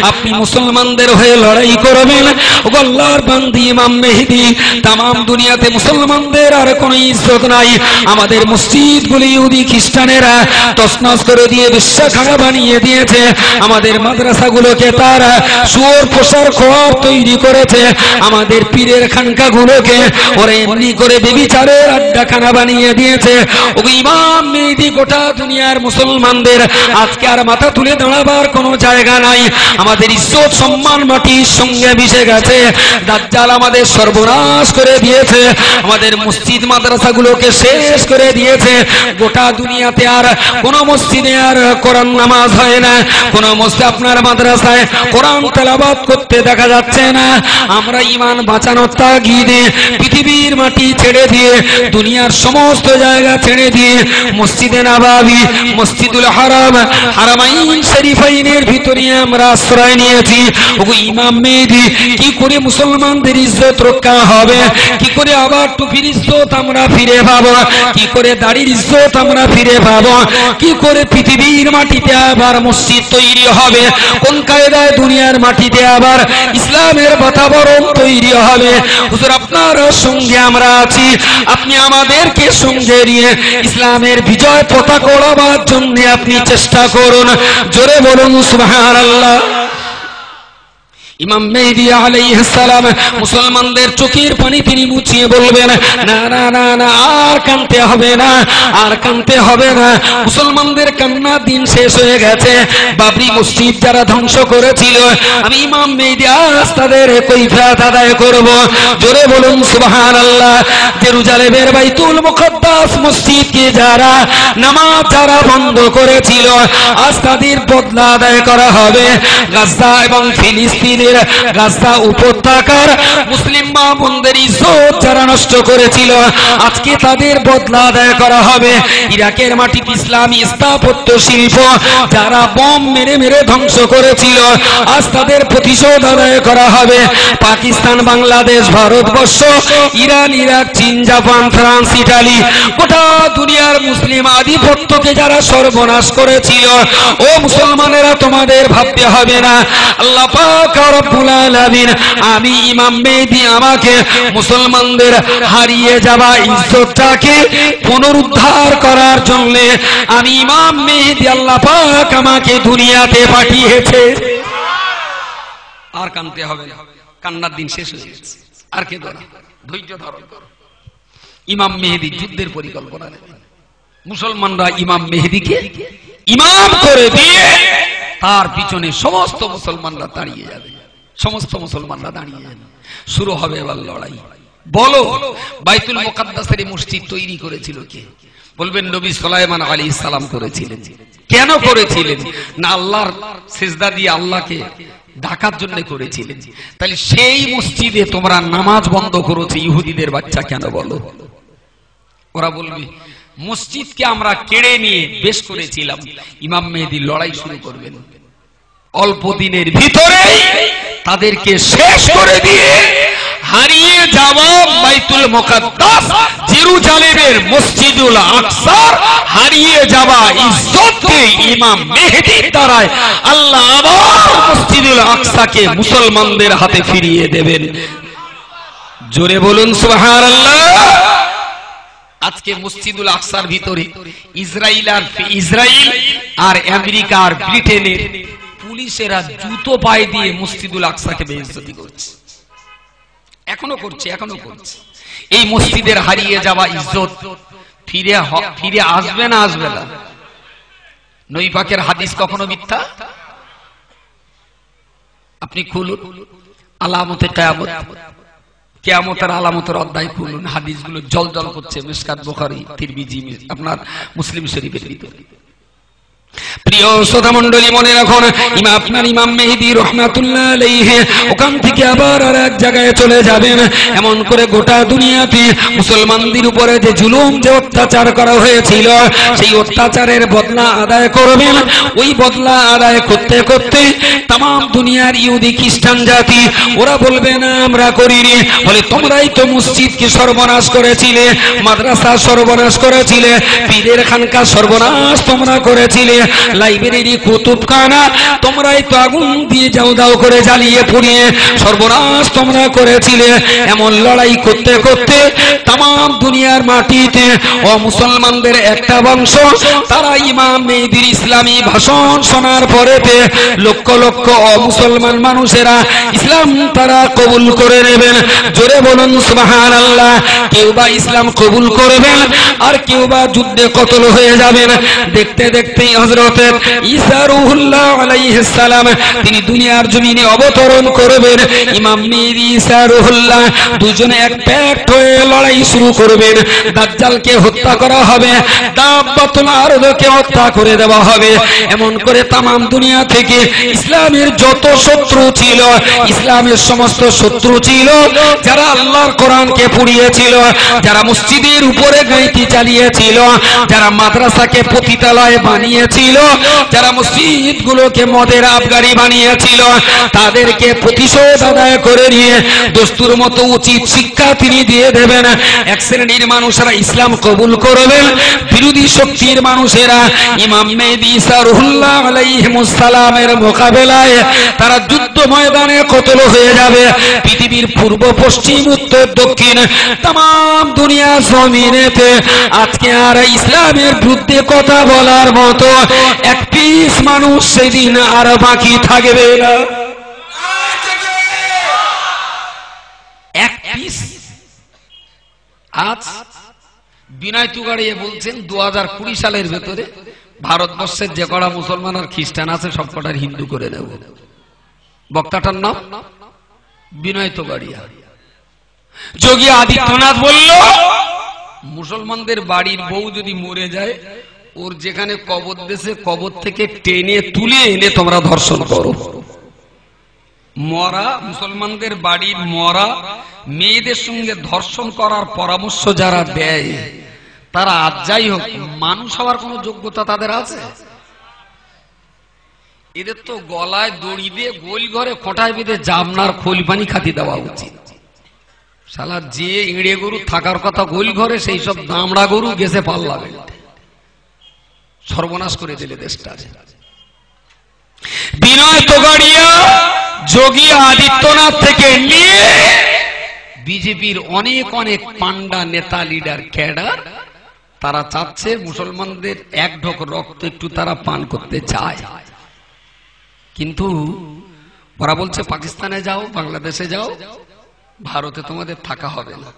আপনি মুসলমানদের হয়ে লড়াই করবেন। ওগো আল্লাহর বান্দী ইমাম মেহেদী, तमाम দুনিয়াতে মুসলমানদের আর কোনো ইজ্জত নাই। আমাদের মসজিদগুলি ইহুদি খ্রিস্টানেরা তছনছ করে দিয়ে বিশ্বাখানা বানিয়ে দিয়েছে। আমাদের মাদ্রাসাগুলোকে তারা সুর পোশাক খোয়ার তৈরি করেছে। আমাদের পীরের খানকাগুলোকে ওরা এমনি করে বেবিচারের আড্ডাখানা বানিয়ে দিয়েছে। ও ইমাম মেহেদী, গোটা দুনিয়ার মুসলমানদের আজকে আর মাথা তুলে দাঁড়াবার কোনো জায়গা নাই। আমাদের ইজ্জত সম্মান মাটির সঙ্গে মিশে গেছে। দাজ্জাল আমাদের সর্বনাশ করে দিয়েছে, আমাদের মসজিদ মাদ্রাসাগুলোকে শেষ করে দিয়েছে। গোটা দুনিয়াতে আর কোন মসজিদে আর কোরআন নামাজ হয় না, কোন মসজিদে আপনার মাদ্রাসায় কোরআন তেলাওয়াত করতে দেখা যাচ্ছে না। আমরা ঈমান বাঁচানোর তাগিদে পৃথিবীর মাটি ছেড়ে দিয়ে, দুনিয়ার সমস্ত জায়গা ছেড়ে দিয়ে মসজিদে নববী, মসজিদুল হারাম, হারামাইন শরীফাইনের ভিতরে আমরা আশ্রয় নিয়েছি। ওগো ইমাম মেহেদী, কি করে মুসলমানদের ইজ্জত রক্ষা হবে? কি করে আবার টুপির ইজ্জত আমরা ফিরে পাবো? কি করে দাড়ির ইজ্জত আমরা ফিরে পাবো? কি করে পৃথিবীর মাটিতে আবার মসজিদ তৈরি হবে? কোন কায়দায় দুনিয়ার মাটিতে আবার ইসলামের বাতাবরণ তৈরি হবে? হুজুর আপনার সঙ্গে আমরা আছি, আপনি আমাদেরকে সঙ্গে নিয়ে ইসলামের বিজয় পতাকা ওড়াবার জন্য আপনি চেষ্টা করুন। জোরে বলুন সুবহানাল্লাহ। ইমাম মেহেদী আলাইহিস সালাম মুসলমানদের চোখের পানি তিনি মুছিয়ে বলবেন, না না না না, আর কাঁদতে হবে না, আর কাঁদতে হবে না। মুসলমানদের কান্নার দিন শেষ হয়ে গেছে। বাবরি মসজিদ যারা ধ্বংস করেছিল, আমি ইমাম মেহেদী আজ তাদের কৈফিয়ত আদায় করব। জোরে বলুন সুবহানাল্লাহ। জেরুজালেমের বাইতুল মুকদ্দাস মসজিদকে যারা নামাজ যারা বন্ধ করেছিল, আজ তাদের বদলা আদায় করা হবে। গাজা এবং ফিলিস্তিনের গাজা উপত্যকার মুসলিম মা বোনদের ইজ্জত যারা নষ্ট করেছিল, আজকে তাদের বদলা আদায় করা হবে। ইরাকের মাটিতে ইসলামী স্থাপত্য শিল্প যারা বোম মেরে মেরে ধ্বংস করেছিল, আজ তাদের প্রতিশোধ আদায় করা হবে। পাকিস্তান, বাংলাদেশ, ভারতবর্ষ, ইরান, ইরাক, চীন, জাপান, ফ্রান্স, ইটালি, গোটা দুনিয়ার মুসলিম আধিপত্যকে যারা সর্বনাশ করেছিল, ও মুসলমানেরা তোমাদের ভাবতে হবে না। আল্লাহ পাক রব্বুল আলামিন, আমি ইমাম মেহেদী আমাকে মুসলমানদের হারিয়ে যাওয়া ইজ্জতটাকে পুনরুদ্ধার করার জন্য আমি ইমাম মেহেদী, আল্লাহ পাক আমাকে দুনিয়াতে পাঠিয়েছে। আর কাঁদতে হবে না, কান্নার দিন শেষ হয়ে গেছে। আর কে ধরা? ধৈর্য ধারণ করো। ইমাম মেহেদী যুদ্ধের পরিকল্পনা নেবেন। মুসলমানরা ইমাম মেহেদীকে ইমাম করে দিয়ে তার পিছনে সমস্ত মুসলমানরা দাঁড়িয়ে যাবে। সমস্ত মুসলমানরা দাঁড়িয়ে যাবে, শুরু হবে এবার লড়াই। বলো, বাইতুল মুকাদ্দাসের মসজিদ তৈরি করেছিল কে? বলবেন নবী সুলাইমান আলাইহিস সালাম করেছিলেন। কেন করেছিলেন? না আল্লাহর সিজদা দিয়ে আল্লাহকে ডাকার জন্য করেছিলেন। তাহলে সেই মসজিদে তোমরা নামাজ বন্ধ করেছো ইহুদিদের বাচ্চা কেন? বলো। ওরা বলবে মসজিদকে আমরা কেড়ে নিয়ে বেশ করেছিলাম। ইমাম মেহেদী লড়াই শুরু করবেন, অল্প দিনের ভিতরে তাদেরকে শেষ করে দিয়ে হারিয়ে যাওয়া বাইতুল মুকাদ্দাস জেরুজালেমের মসজিদুল আকসার হারিয়ে যাওয়া ইজ্জতকে ইমাম মেহেদীর দ্বারা আল্লাহ আবার মসজিদুল আকসাকে মুসলমানদের হাতে ফিরিয়ে দেবেন। জোরে বলুন সুবহানাল্লাহ। আজকে মসজিদুল আকসার ভিতরে ইসরায়েল আর আমেরিকা আর ব্রিটেনের পুলিশেরা জুতো পায়ে দিয়ে মসজিদুল আকসাকে বেইজ্জতি করছে, এখনো করছে। এই মসজিদের হারিয়ে যাওয়া ইজ্জত ফিরে আসবে না? আসবে না। নবী পাকের হাদিস কখনো মিথ্যা? আপনি খুলুন আলামতে কিয়ামত, কিয়ামতের আলামতের অধ্যায় খুলুন, হাদিসগুলো জলজল করছে মিশকাত, বুখারী, তিরমিজি, আপনার মুসলিম শরীফের ভিতরে। প্রিয় শ্রোতা মণ্ডলী, মনে রাখুন আপনার ইমাম মেহেদী রাহমাতুল্লাহ আলাইহি ওখান থেকে আবার আর এক জায়গায় চলে যাবেন। এমন করে গোটা দুনিয়াতে মুসলমানদের উপরে যে জুলুম, যে অত্যাচার করা হয়েছিল, সেই অত্যাচারের বদলা আদায় করবেন। ওই বদলা আদায় করতে করতে তাম দুনিয়ার ইহুদি খ্রিস্টান জাতি ওরা বলবে না আমরা করিনি, বলে তোমরাই তো মসজিদকে সর্বনাশ করেছিলে, মাদ্রাসা সর্বনাশ করেছিলে, পীরের খানকা সর্বনাশ তোমরা করেছিলে, লাইব্রেরি কুতুবখানা তোমরাই তো আগুন দিয়ে যাও দাও করে জ্বালিয়ে পুড়িয়ে সর্বনাশ তোমরা করেছিলে। এমন লড়াই করতে করতে তাম দুনিয়ার মাটিতে মুসলমানদের একটা বংশ, তারা ইমাম মেহেদীর ইসলামী ভাষণ শোনার পরেতে লক্ষ লক্ষ মুসলমান মানুষেরা ইসলাম তারা কবুল করে নেবেন। জোরে বলুন সুবহানাল্লাহ। কেউ বা ইসলাম কবুল করবেন, আর কেউ বা যুদ্ধে কতল হয়ে যাবেন। দেখতে দেখতেই হযরত ঈসা রূহুল্লাহ আলাইহিস সালাম তিনি দুনিয়ার জমিনে অবতরণ করবেন। ইমাম মেহেদী ঈসা রূহুল্লাহ দুজনে এক প্যাক্ট হয়ে লড়াই শুরু করবেন। দাজ্জালকে হত্যা করা হবে, দাব্বাতুল আরদকে হত্যা করে দেওয়া হবে। এমন করে তাম দুনিয়া থেকে ইসলামের যত শত্রু ছিল, ইসলামের সমস্ত শত্রু ছিল, যারা আল্লাহর কোরআনকে পুড়িয়েছিল, যারা মসজিদের উপরে গাইতি চালিয়েছিল, যারা মাদ্রাসাকে পতিতালয় বানিয়েছিল, যারা মসজিদগুলোকে মদের আবগারি বানিয়েছিল, তাদেরকে প্রতিশোধ আদায় করে নিয়ে দস্তুর মতো উচিত শিক্ষা তিনি দিয়ে দেবেন। এক শ্রেণীর মানুষেরা ইসলাম কবুল করবেন, বিরোধী শক্তির মানুষেরা ইমাম মেহেদী ঈসা রূহুল্লাহ আলাইহিস সালামের মোকাবেলায় তারা যুদ্ধ ময়দানে কতল হয়ে যাবে। পৃথিবীর পূর্ব, পশ্চিম, উত্তর, দক্ষিণ তাম দুনিয়া জমিনেতে আজকে আর ইসলামের বিরুদ্ধে কথা বলার মতো এক পিস মানুষ সেদিন আর বাকি থাকবে না। এক পিস। আজ বিনয় তুগাড়িয়ে বলছেন 2020 সালের ভেতরে ভারতবর্ষের যে কটা মুসলমান আর খ্রিস্টান আছে সব কটার হিন্দু করে দেব। বক্তাটার নাম বিনয় তুগাড়িয়া। যোগী আদিত্যনাথ বলল মুসলমানদের বাড়ির বউ যদি মরে যায়, ওর যেখানে কবর দেশে কবর থেকে টেনে তুলে এনে তোমরা ধর্ষণ করো। মরা মুসলমানদের বাড়ির মরা মেয়েদের সঙ্গে ধর্ষণ করার পরামর্শ যারা দেয়, তারা আজ যাই হোক মানুষ হওয়ার কোন যোগ্যতা তাদের আছে? এদের তো গলায় দড়ি দিয়ে গোল ঘরে খোঁটায় বেঁধে জামনার খোল পানি খাতি দেওয়া উচিত। শালা যে ইঁড়ে গরু থাকার কথা গোল ঘরে, সেই সব দামড়া গরু গেছে পার্লামেন্টে। সর্বনাশ করে দিলে দেশটা। বিনয় তোগাড়িয়া যোগী আদিত্যনাথ থেকে নিয়ে বিজেপির অনেক অনেক পান্ডা নেতা, লিডার, ক্যাডার, তারা চাচ্ছে মুসলমানদের এক ঢোক রক্ত একটু তারা পান করতে চায়। কিন্তু ওরা বলছে পাকিস্তানে যাও, বাংলাদেশে যাও, ভারতে তোমাদের থাকা হবে না।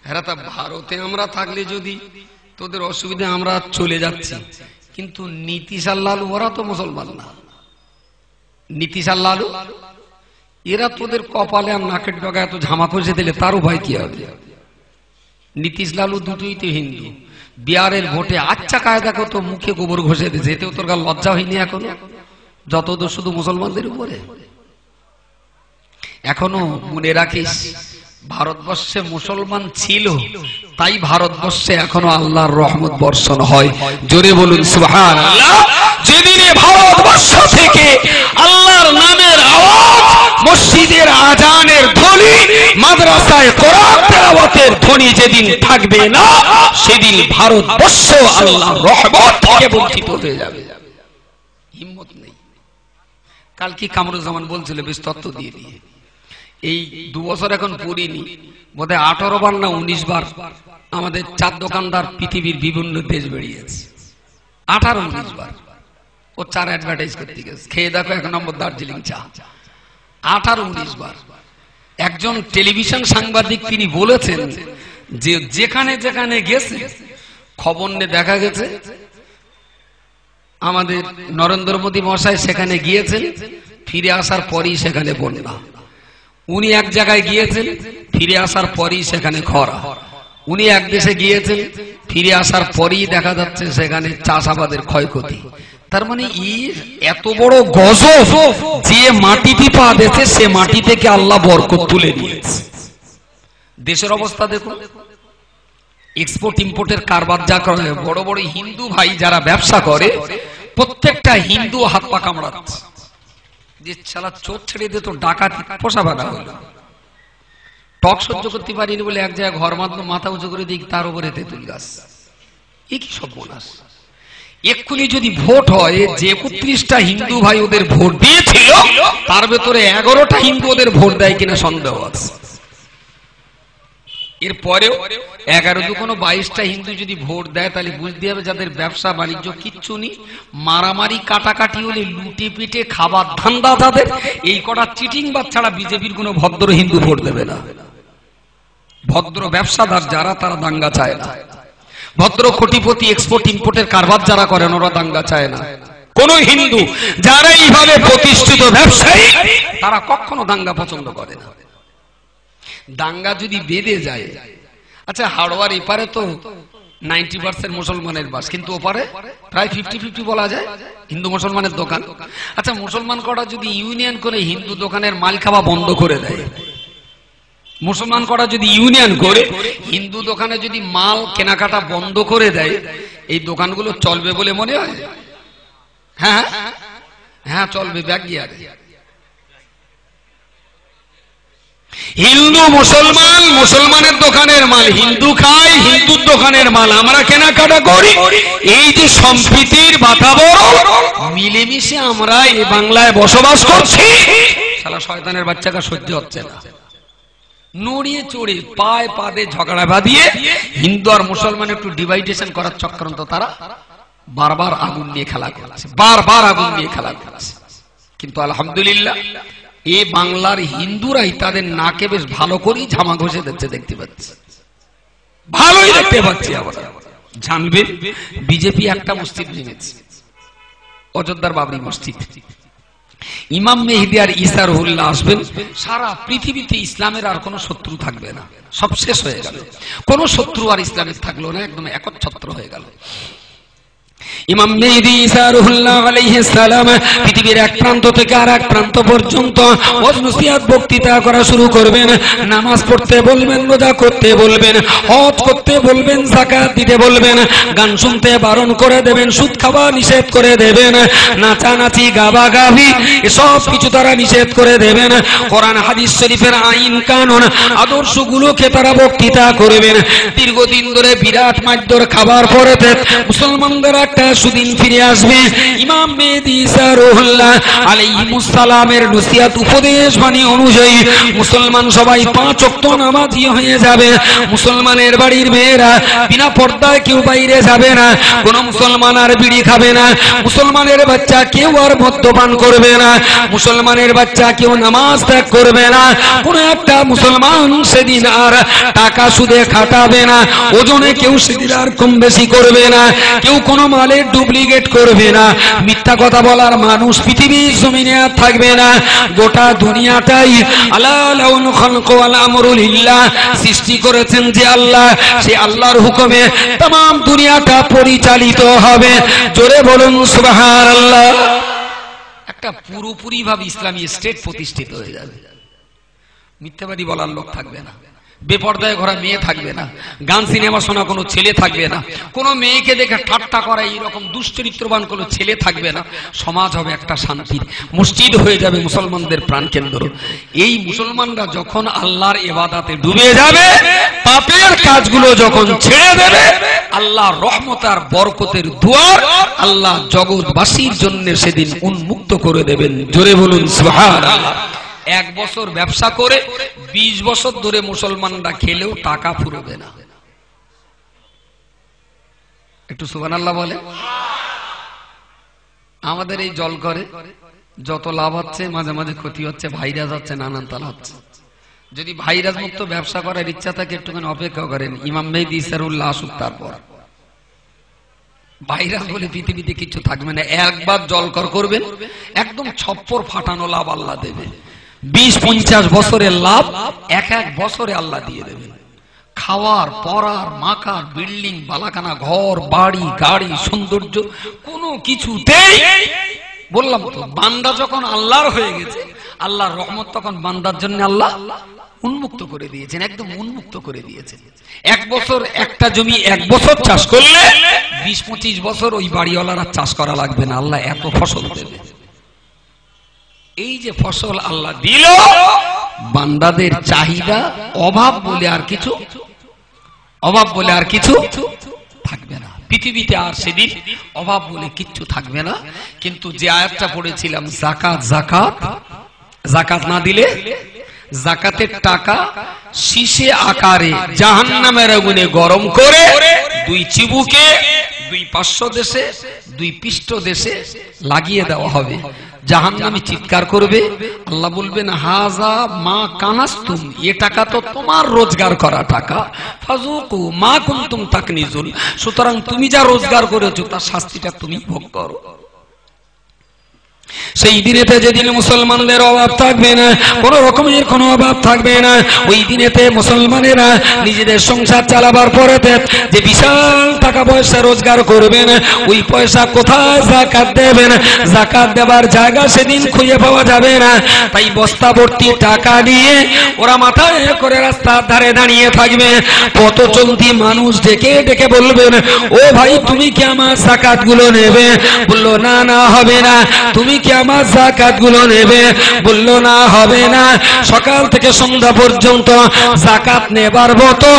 এরা তা ভারতে আমরা থাকলে যদি তোদের অসুবিধা, আমরা চলে যাচ্ছি। কিন্তু নীতিশ আর লালু ওরা তো মুসলমান না। নীতিশ আর লালু এরা তোদের কপালে আর নাকের ডগা এত ঝামা পয়সা দিলে তার উপায় কি হবে? নীতিশ লালু দুটোই তো হিন্দু। বিহারের ভোটে আচ্ছা কায়দাকে তো মুখে গোবর ঘষে দিয়েছে, এতেও তোর গা লজ্জা হয়নি এখনো? যত দোষ শুধু মুসলমানদের উপরে। এখনো মনে রাখিস, ভারতবর্ষে মুসলমান ছিল তাই ভারতবর্ষে এখনো আল্লাহর রহমত বর্ষণ হয়। জোরে বলুন সুবহানাল্লাহ। যেদিনে ভারতবর্ষ থেকে আল্লাহর নামের আওয়াজ, মসজিদের আজানের ধ্বনি, মাদ্রাসায় কোরআন তেলাওয়াতের ধ্বনি যেদিন থাকবে না, সেদিন ভারতবর্ষ আল্লাহর রহমত থেকে বঞ্চিত হয়ে যাবে। হিম্মত নেই। কাল কি কামরুজ্জামান বলছিল, বেশ তত্ত্ব দিয়ে দিয়ে এই 2 বছর এখন পড়িনি, বোধহয় 18 বার না 19 বার আমাদের চার দোকানদার পৃথিবীর বিভিন্ন দেশ বেরিয়েছে। 18-19 বার ও চার অ্যাডভার্টাইজ করতে গেছে। খেয়ে দেখো 1 নম্বর দার্জিলিং চা। 18-19 বার। একজন টেলিভিশন সাংবাদিক তিনি বলেছেন যে যেখানে যেখানে গেছে খবর নিয়ে দেখা গেছে আমাদের নরেন্দ্র মোদী মহাশয় সেখানে গিয়েছেন, ফিরে আসার পরই সেখানে বন্যা। উনি এক জায়গায় গিয়েছেন, ফিরে আসার পরই সেখানে খরা। উনি এক দেশে গিয়েছেন, ফিরে আসার পরই দেখা যাচ্ছে সেখানে চাষাবাদের ক্ষয়ক্ষতি। তার মানে এত বড় গজব যে মাটিতে পা দিয়েছে সে মাটি থেকে আল্লাহ বরকত তুলে নিয়েছে। দেশের অবস্থা দেখুন, এক্সপোর্ট ইম্পোর্টের কারবার যা করে, বড় বড় হিন্দু ভাই যারা ব্যবসা করে প্রত্যেকটা হিন্দু হাত পা কামড়াচ্ছে যে শালা চোখ ছেড়ে দিয়ে তো ডাকাতি পোষা বাঁধা হলো। টক সহ্য করতে পারিনি বলে এক জায়গায় ঘর মাধ্যম মাথা উঁচু করে দিই, তার উপরে তেঁতুল গাছ। এ কি সব বোনাস? এক্ষুনি যদি ভোট হয়, যে 31টা হিন্দু ভাই ওদের ভোট দিয়েছিল তার ভেতরে 11টা হিন্দু ওদের ভোট দেয় কিনা সন্দেহ আছে। এরপরেও 11-22টা হিন্দু যদি ভোট দেয় তাহলে বুঝতে হবে যাদের ব্যবসা বাণিজ্য কিচ্ছু নেই, মারামারি কাটাকাটি হলে লুটে পিটে খাবার ধান্দা তাদের, এই কটা চিটিং বাদ ছাড়া বিজেপির কোনো ভদ্র হিন্দু ভোট দেবে না। ভদ্র ব্যবসাদার যারা তারা দাঙ্গা চায় না। ভদ্র কোটিপতি এক্সপোর্ট ইম্পোর্টের কারবার যারা করেন ওরা দাঙ্গা চায় না। কোন হিন্দু যারা এইভাবে প্রতিষ্ঠিত ব্যবসায়ী তারা কখনো দাঙ্গা পছন্দ করে না। দাঙ্গা যদি বেঁধে যায়, আচ্ছা হাওড়ার এপারে তো 90% মুসলমানের বাস, কিন্তু ওপারে প্রায় 50-50 বলা যায় হিন্দু মুসলমানের দোকান। আচ্ছা মুসলমান করা যদি ইউনিয়ন করে হিন্দু দোকানের মাল খাওয়া বন্ধ করে দেয়, মুসলমান করা যদি ইউনিয়ন করে হিন্দু দোকানে যদি মাল কেনাকাটা বন্ধ করে দেয়, এই দোকানগুলো চলবে বলে মনে হয়? হ্যাঁ হ্যাঁ চলবে। ব্যাগ গিয়ে হিন্দু মুসলমান, মুসলমানের দোকানের মাল হিন্দু খায়, হিন্দুর দোকানের মাল আমরা কেনাকাটা করি। এই যে সম্প্রীতির বাতাবরণ, মিলেমিশে আমরা এই বাংলায় বসবাস করছি, শালা শয়তানের বাচ্চাকে সহ্য হচ্ছে না। নড়িয়ে চড়ে পায়ে পাদে ঝগড়া বাঁধিয়ে হিন্দু আর মুসলমান একটু ডিভাইডেশন করার চক্রান্ত তারা বারবার আগুন নিয়ে খেলা করছে, বারবার আগুন নিয়ে খেলা করছে। কিন্তু আলহামদুলিল্লাহ এই বাংলার হিন্দুরাই তাদের নাকে বেশ ভালো করেই ঝামা ঘষে দিচ্ছে, দেখতে পাচ্ছি, ভালোই দেখতে পাচ্ছি। আমরা জানবেন বিজেপি একটা মসজিদ ভেঙেছে, অযোধ্যার বাবরি মসজিদ। ইমাম মেহেদী আর ঈসা রুহুল্লাহ আসবেন, সারা পৃথিবীতে ইসলামের আর কোনো শত্রু থাকবে না, সব শেষ হয়ে গেল। কোন শত্রু আর ইসলামের থাকলো না, একদম একচ্ছত্র হয়ে গেল। ইমাম মেহেদী ঈসা রুহুল্লাহ আলাইহিস সালাম পৃথিবীর এক প্রান্ত থেকে আর এক প্রান্ত পর্যন্ত ওয়াজ নসিহত বক্তৃতা করা শুরু করবেন। নামাজ পড়তে বলবেন, রোজা করতে বলবেন, হজ করতে বলবেন, যাকাত দিতে বলবেন, গান শুনতে বারণ করে দেবেন, সুদ খাওয়া নিষেধ করে দেবেন, নাচানাচি গাবাগাবি এসব কিছু তারা নিষেধ করে দেবেন। কোরআন হাদিস শরীফের আইন কানুন আদর্শগুলোকে তারা বক্তৃতা করবেন। দীর্ঘদিন ধরে বিরাট মারধর খাবার পরেতে মুসলমানরা একটা সুদিন ফিরে আসবে। ইমাম মেহেদী ঈসা রূহুল্লাহ আলাইহিস সালামের নসিহত উপদেশ বাণী অনুযায়ী মুসলমান সবাই 5 ওয়াক্ত নামাজি হয়ে যাবে। মুসলমানের বাড়ির মেয়েরা বিনা পর্দায় কেউ বাইরে যাবে না, কোন মুসলমান আর বিড়ি খাবে না, মুসলমানের বাচ্চা কেউ আর মদ্যপান করবে না, মুসলমানের বাচ্চা কেউ নামাজ ত্যাগ করবে না, কোন একটা মুসলমান সেদিন আর টাকা সুদে খাটাবে না, ওজনে কেউ সেদিন আর কম বেশি করবে না, কেউ কোনো মালের ডুপ্লিকেট করবে না, মিথ্যা কথা বলার মানুষ পৃথিবীর জমিনে আর থাকবে না। গোটা দুনিয়াটাই আলা লাউল খালকু ওয়াল আমরু লিল্লাহ সৃষ্টি করেছেন যে আল্লাহ, সেই আল্লাহর হুকুমে तमाम দুনিয়াটা পরিচালিত হবে। জোরে বলুন সুবহানাল্লাহ। একটা পুরোপুরি ভাবে ইসলামী স্টেট প্রতিষ্ঠিত হয়ে যাবে। মিথ্যাবাদী বলার লোক থাকবে না, বেপর্দায় ঘোরা মেয়ে থাকবে না, গান সিনেমা শোনা কোনো ছেলে থাকবে না, কোনো মেয়েকে দেখে ঠাট্টা করা এইরকম দুশ্চরিত্রবান কোনো ছেলে থাকবে না। সমাজ হবে একটা শান্তির মসজিদ হয়ে যাবে, মুসলমানদের প্রাণকেন্দ্র। এই মুসলমানরা যখন আল্লাহর ইবাদতে ডুবে যাবে, পাপের কাজগুলো যখন ছেড়ে দেবে, আল্লাহর রহমত আর বরকতের দুয়ার আল্লাহ জগৎবাসীর জন্য সেদিন উন্মুক্ত করে দেবেন। জোরে বলুন সুবহানাল্লাহ। 1 বছর ব্যবসা করে 20 বছর ধরে মুসলমানরা খেলেও টাকা ফুরবে না। একটু সুবহানাল্লাহ বলে। আমাদের এই জল করে যত লাভ হচ্ছে, মাঝে মাঝে ক্ষতি হচ্ছে, ভাইরাস হচ্ছে, নানান তালা হচ্ছে। যদি ভাইরাস মুক্ত ব্যবসা করার ইচ্ছা থাকে একটুখানি অপেক্ষা করেন, ইমাম মেহেদী ঈসারুল্লাহ আসুক, তারপর ভাইরাস বলে পৃথিবীতে কিছু থাকবে না। একবার জলকর করবেন, একদম ছপ্পর ফাটানো লাভ আল্লাহ দেবে। 20-50 বছরের লাভ এক বছরে আল্লাহ দিয়ে দেবেন। খাওয়ার, পরার, মাকার, বিল্ডিং, বালাখানা, ঘর, বাড়ি, গাড়ি, সৌন্দর্য কোনো কিছুতেই, বললাম তো, বান্দা যখন আল্লাহর হয়ে গেছে, আল্লাহর রহমত তখন বান্দার জন্য আল্লাহ উন্মুক্ত করে দিয়েছেন, একদম উন্মুক্ত করে দিয়েছেন। 1 বছর একটা জমি 1 বছর চাষ করলে 20-25 বছর ওই বাড়িওয়ালারা চাষ করা লাগবে না, আল্লাহ এত ফসল দেবে। এই যে ফসল আল্লাহ দিল, বান্দাদের চাহিদা অভাব বলে আর কিছু থাকবে না পৃথিবীতে। আর সেদিন অভাব বলে কিচ্ছু থাকবে না। কিন্তু যে আয়াতটা পড়েছিলাম, যাকাত না দিলে যাকাতের টাকা শীষে আকারে জাহান্নামের আগুনে গরম করে 2 চিবুকে 2 পার্শ্বদেশে 2 পৃষ্ঠদেশে লাগিয়ে দেওয়া হবে। জাহান্নামী চিৎকার করবে, আল্লাহ বলবেন হাজা মা কানাস্তুম, এ টাকা তো তোমার রোজগার করা টাকা, ফাজুকু মা কুনতুম তাকনিজুন, সুতরাং তুমি যা রোজগার করেছো তার শাস্তিটা তুমি ভোগ করো। সেই দিনেতে যেদিন মুসলমানদের অভাব থাকবে না, কোন রকমের কোনো অভাব থাকবে না, ওই দিনেতে মুসলমানেরা নিজেদের সংসার চালাবার পরেতে যে বিশাল টাকা পয়সা রোজগার করবেন, ওই পয়সা কোথায় যাকাত দেবেন, যাকাত দেবার জায়গা সেদিন খুঁজে পাওয়া যাবে না। তাই বস্তা ভর্তি টাকা নিয়ে ওরা মাথায় করে রাস্তার ধারে দাঁড়িয়ে থাকবে। পথ চলতি মানুষ ডেকে ডেকে বলবেন, ও ভাই তুমি কি আমার যাকাত গুলো নেবে? বললো না, না হবে না। তুমি কি আমার যাকাত গুলো নেবে? বললো না, হবে না। সকাল থেকে সন্ধ্যা পর্যন্ত যাকাত নেবার মতো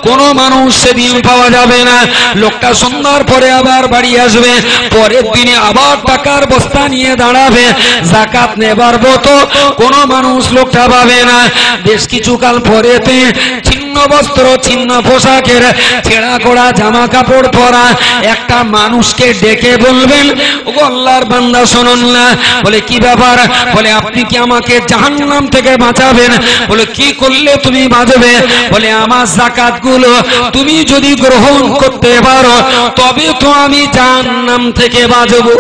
কোনো মানুষ সেদিন পাওয়া যাবে না। লোকটা সন্ধ্যার পরে আবার বাড়ি আসবে, পরের দিনে আবার টাকার বস্তা নিয়ে দাঁড়াবে, যাকাত নেবার মতো কোনো মানুষ লোকটা পাবে না। বেশ কিছুকাল পরেতে ছিন্ন বস্ত্র, ছিন্ন পোশাকের, ছেঁড়া করা জামা কাপড় পরা একটা মানুষকে ডেকে বলবেন, ও আল্লাহর বান্দা শুনুন না। বলে কি ব্যাপার? বলে আপনি কি আমাকে জাহান্নাম থেকে বাঁচাবেন? বলে কি করলে তুমি বাঁচবে? বলে আমার যাকাত গুলো তুমি যদি গ্রহণ করতে পারো তবে তো আমি জাহান্নাম থেকে বাঁচবো।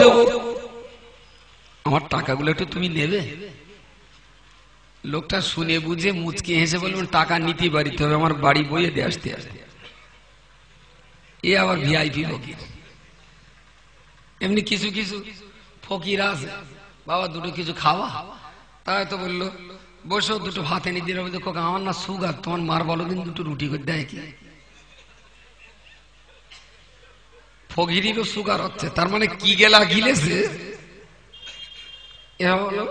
আমার টাকাগুলো একটু তুমি নেবে? লোকটা শুনে বুঝে মুচকে হেসে বলবেন, টাকা নিতে পারি, তবে আমার বাড়ি বইয়ে দিয়ে আসতে আসতে। এ আবার ভিআইপি ফকির। এমনি কিছু কিছু ফকির আছে, বাবা দুটো কিছু খাওয়া, তাই তো বললো বসো, দুটো ভাত এনে দিয়ে রবি। আমার না সুগার, তোমার মার বলো দিন দুটো রুটি করে দেয় কি? ফকিরেরও সুগার হচ্ছে, তার মানে কি গেলা গিলেছে। এ হলো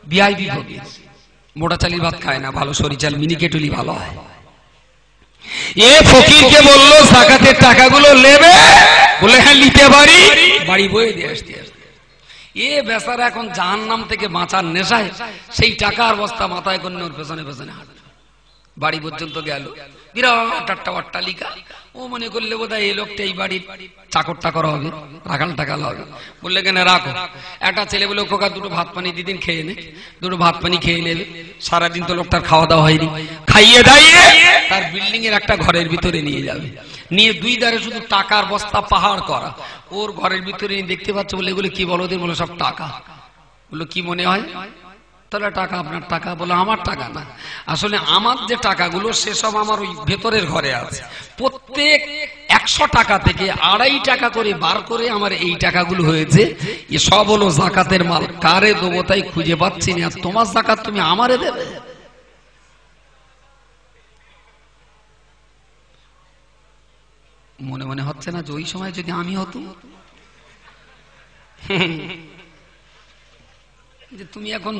ভিআইপি ফকির। মোটা চালির ভাত খায় না, ভালো সরি চাল মিনিকেটুলি ভালো হয়। এ ফকিরকে বললো যাকাতের টাকাগুলো নেবে, বলে হ্যাঁ নিতে পারি, বাড়ি বয়ে দিয়ে আসতে আসতে এ বেচারা এখন জাহান্নাম থেকে বাঁচার নেশায় সেই টাকার বস্তা মাথায় করে ওর পেছনে পেছনে হাঁটে। বাড়ি পর্যন্ত গেল, বিরাট একটা অট্টালিকা। ও মনে করলে বোধহয় এই লোকটা এই বাড়ির চাকর টাকর হবে, রাখাল টাকাল হবে। বললে কেন রাখো। একটা ছেলে বলে খোকা দুটো ভাত পানি দিদিন খেয়ে নে, দুটো ভাত পানি খেয়ে নেবে। সারাদিন তো লোকটার খাওয়া দাওয়া হয়নি, খাইয়ে দাইয়ে তার বিল্ডিং এর একটা ঘরের ভিতরে নিয়ে যাবে, নিয়ে দুই ধারে শুধু টাকার বস্তা পাহাড় করা। ওর ঘরের ভিতরে দেখতে পাচ্ছ বলে এগুলো কি বলো বলে সব টাকা। বললো কি মনে হয়? তাহলে টাকা আপনার টাকা। বলে আমার টাকা না, আসলে আমার যে টাকাগুলো সেসব আমার ওই ভেতরের ঘরে আছে। প্রত্যেক 100 টাকা থেকে 2.5 টাকা করে বার করে আমার এই টাকাগুলো হয়েছে। এ সব হলো জাকাতের মাল। কারে দেবো তাই খুঁজে পাচ্ছি না, তোমার জাকাত তুমি আমারে দেবে? মনে মনে হচ্ছে না যে ওই সময় যদি আমি হতো, যে তুমি এখন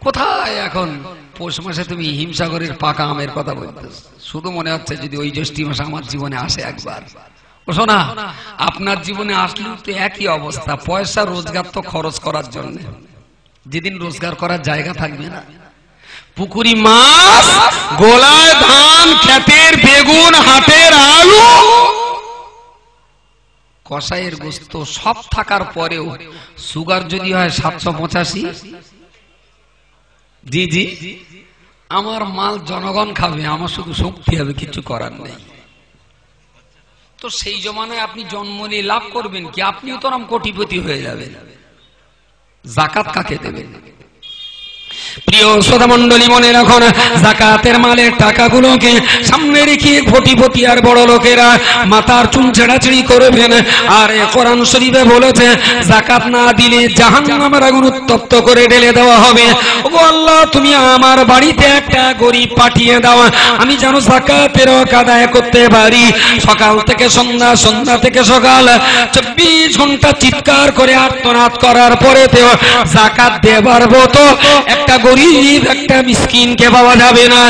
কোথায়? এখন পৌষ মাসে তুমি হিমসাগরের পাকা আমের কথা বলতে, শুধু মনে হচ্ছে যদি ওই জ্যৈষ্ঠী মাসে আমার জীবনে আসে একবার। শোনা, আপনার জীবনে আসলেও তো একই অবস্থা। পয়সা রোজগার তো খরচ করার জন্য, যেদিন রোজগার করার জায়গা থাকবে না, পুকুরি মাছ, গোলায় ধান, ক্ষেতের বেগুন, হাটের আলু, কষাইয়ের গোস্ত সব থাকার পরেও সুগার যদি হয় 785, জি জি, আমার মাল জনগণ খাবে, আমার শুধু শক্তি হবে, কিছু করার নেই। তো সেই জমানায় আপনি জন্ম নিয়ে লাভ করবেন কি? আপনিও তো নাম কোটিপতি হয়ে যাবেন। জাকাত কাকে দেবেন? প্রিয় শ্রোতা মণ্ডলী, মনে রাখুন, যাকাতের মালের টাকাগুলোকে সামনে রেখে কোটিপতি আর বড় লোকেরা মাথার চুল ছেঁড়াছেড়ি করবেন। আর কোরআন শরীফে বলেছে যাকাত না দিলে জাহান্নামের আগুন উত্তপ্ত করে ঢেলে দেওয়া হবে। ওগো আল্লাহ, তুমি আমার বাড়িতে একটা গরিব পাঠিয়ে দাও, আমি যেন যাকাতের হক আদায় করতে পারি। সকাল থেকে সন্ধ্যা, সন্ধ্যা থেকে সকাল, 24 ঘন্টা চিৎকার করে আর্তনাদ করার পরেতেও যাকাত দেবার মতো একটা গরিব, একটা মিসকিনকে পাওয়া যাবে না।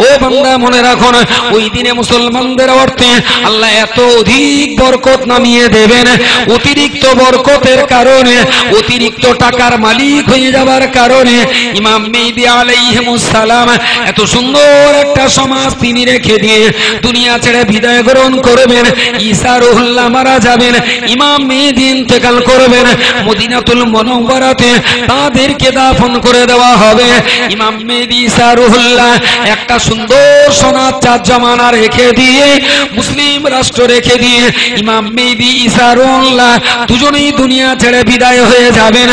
ও বান্দা, মনে রাখো না, ওই দিনে মুসলমানদের অর্থে আল্লাহ এত অধিক বরকত নামিয়ে দেবেন। অতিরিক্ত বরকতের কারণে, অতিরিক্ত টাকার মালিক হয়ে যাবার কারণে ইমাম মেহেদী আলাইহিস সালাম এত সুন্দর একটা সমাজ তিনি রেখে দিয়ে দুনিয়া ছেড়ে বিদায় গ্রহণ করবেন। ঈসা রুহুল্লাহ মারা যাবেন, ইমাম মেহেদী ইন্তেকাল করবেন, মদিনাতুল মুনাওয়ারাতে তাদেরকে দাফন করে দেওয়া হবে। ইমাম মেহেদী ঈসা রুহুল্লাহ একটা সুন্দর সোনার চাঁদ জামানা রেখে দিয়ে, মুসলিম রাষ্ট্র রেখে দিয়ে ইমাম মেহেদী ঈসা রুহুল্লাহ দুজনেই দুনিয়া ছেড়ে বিদায় হয়ে যাবেন।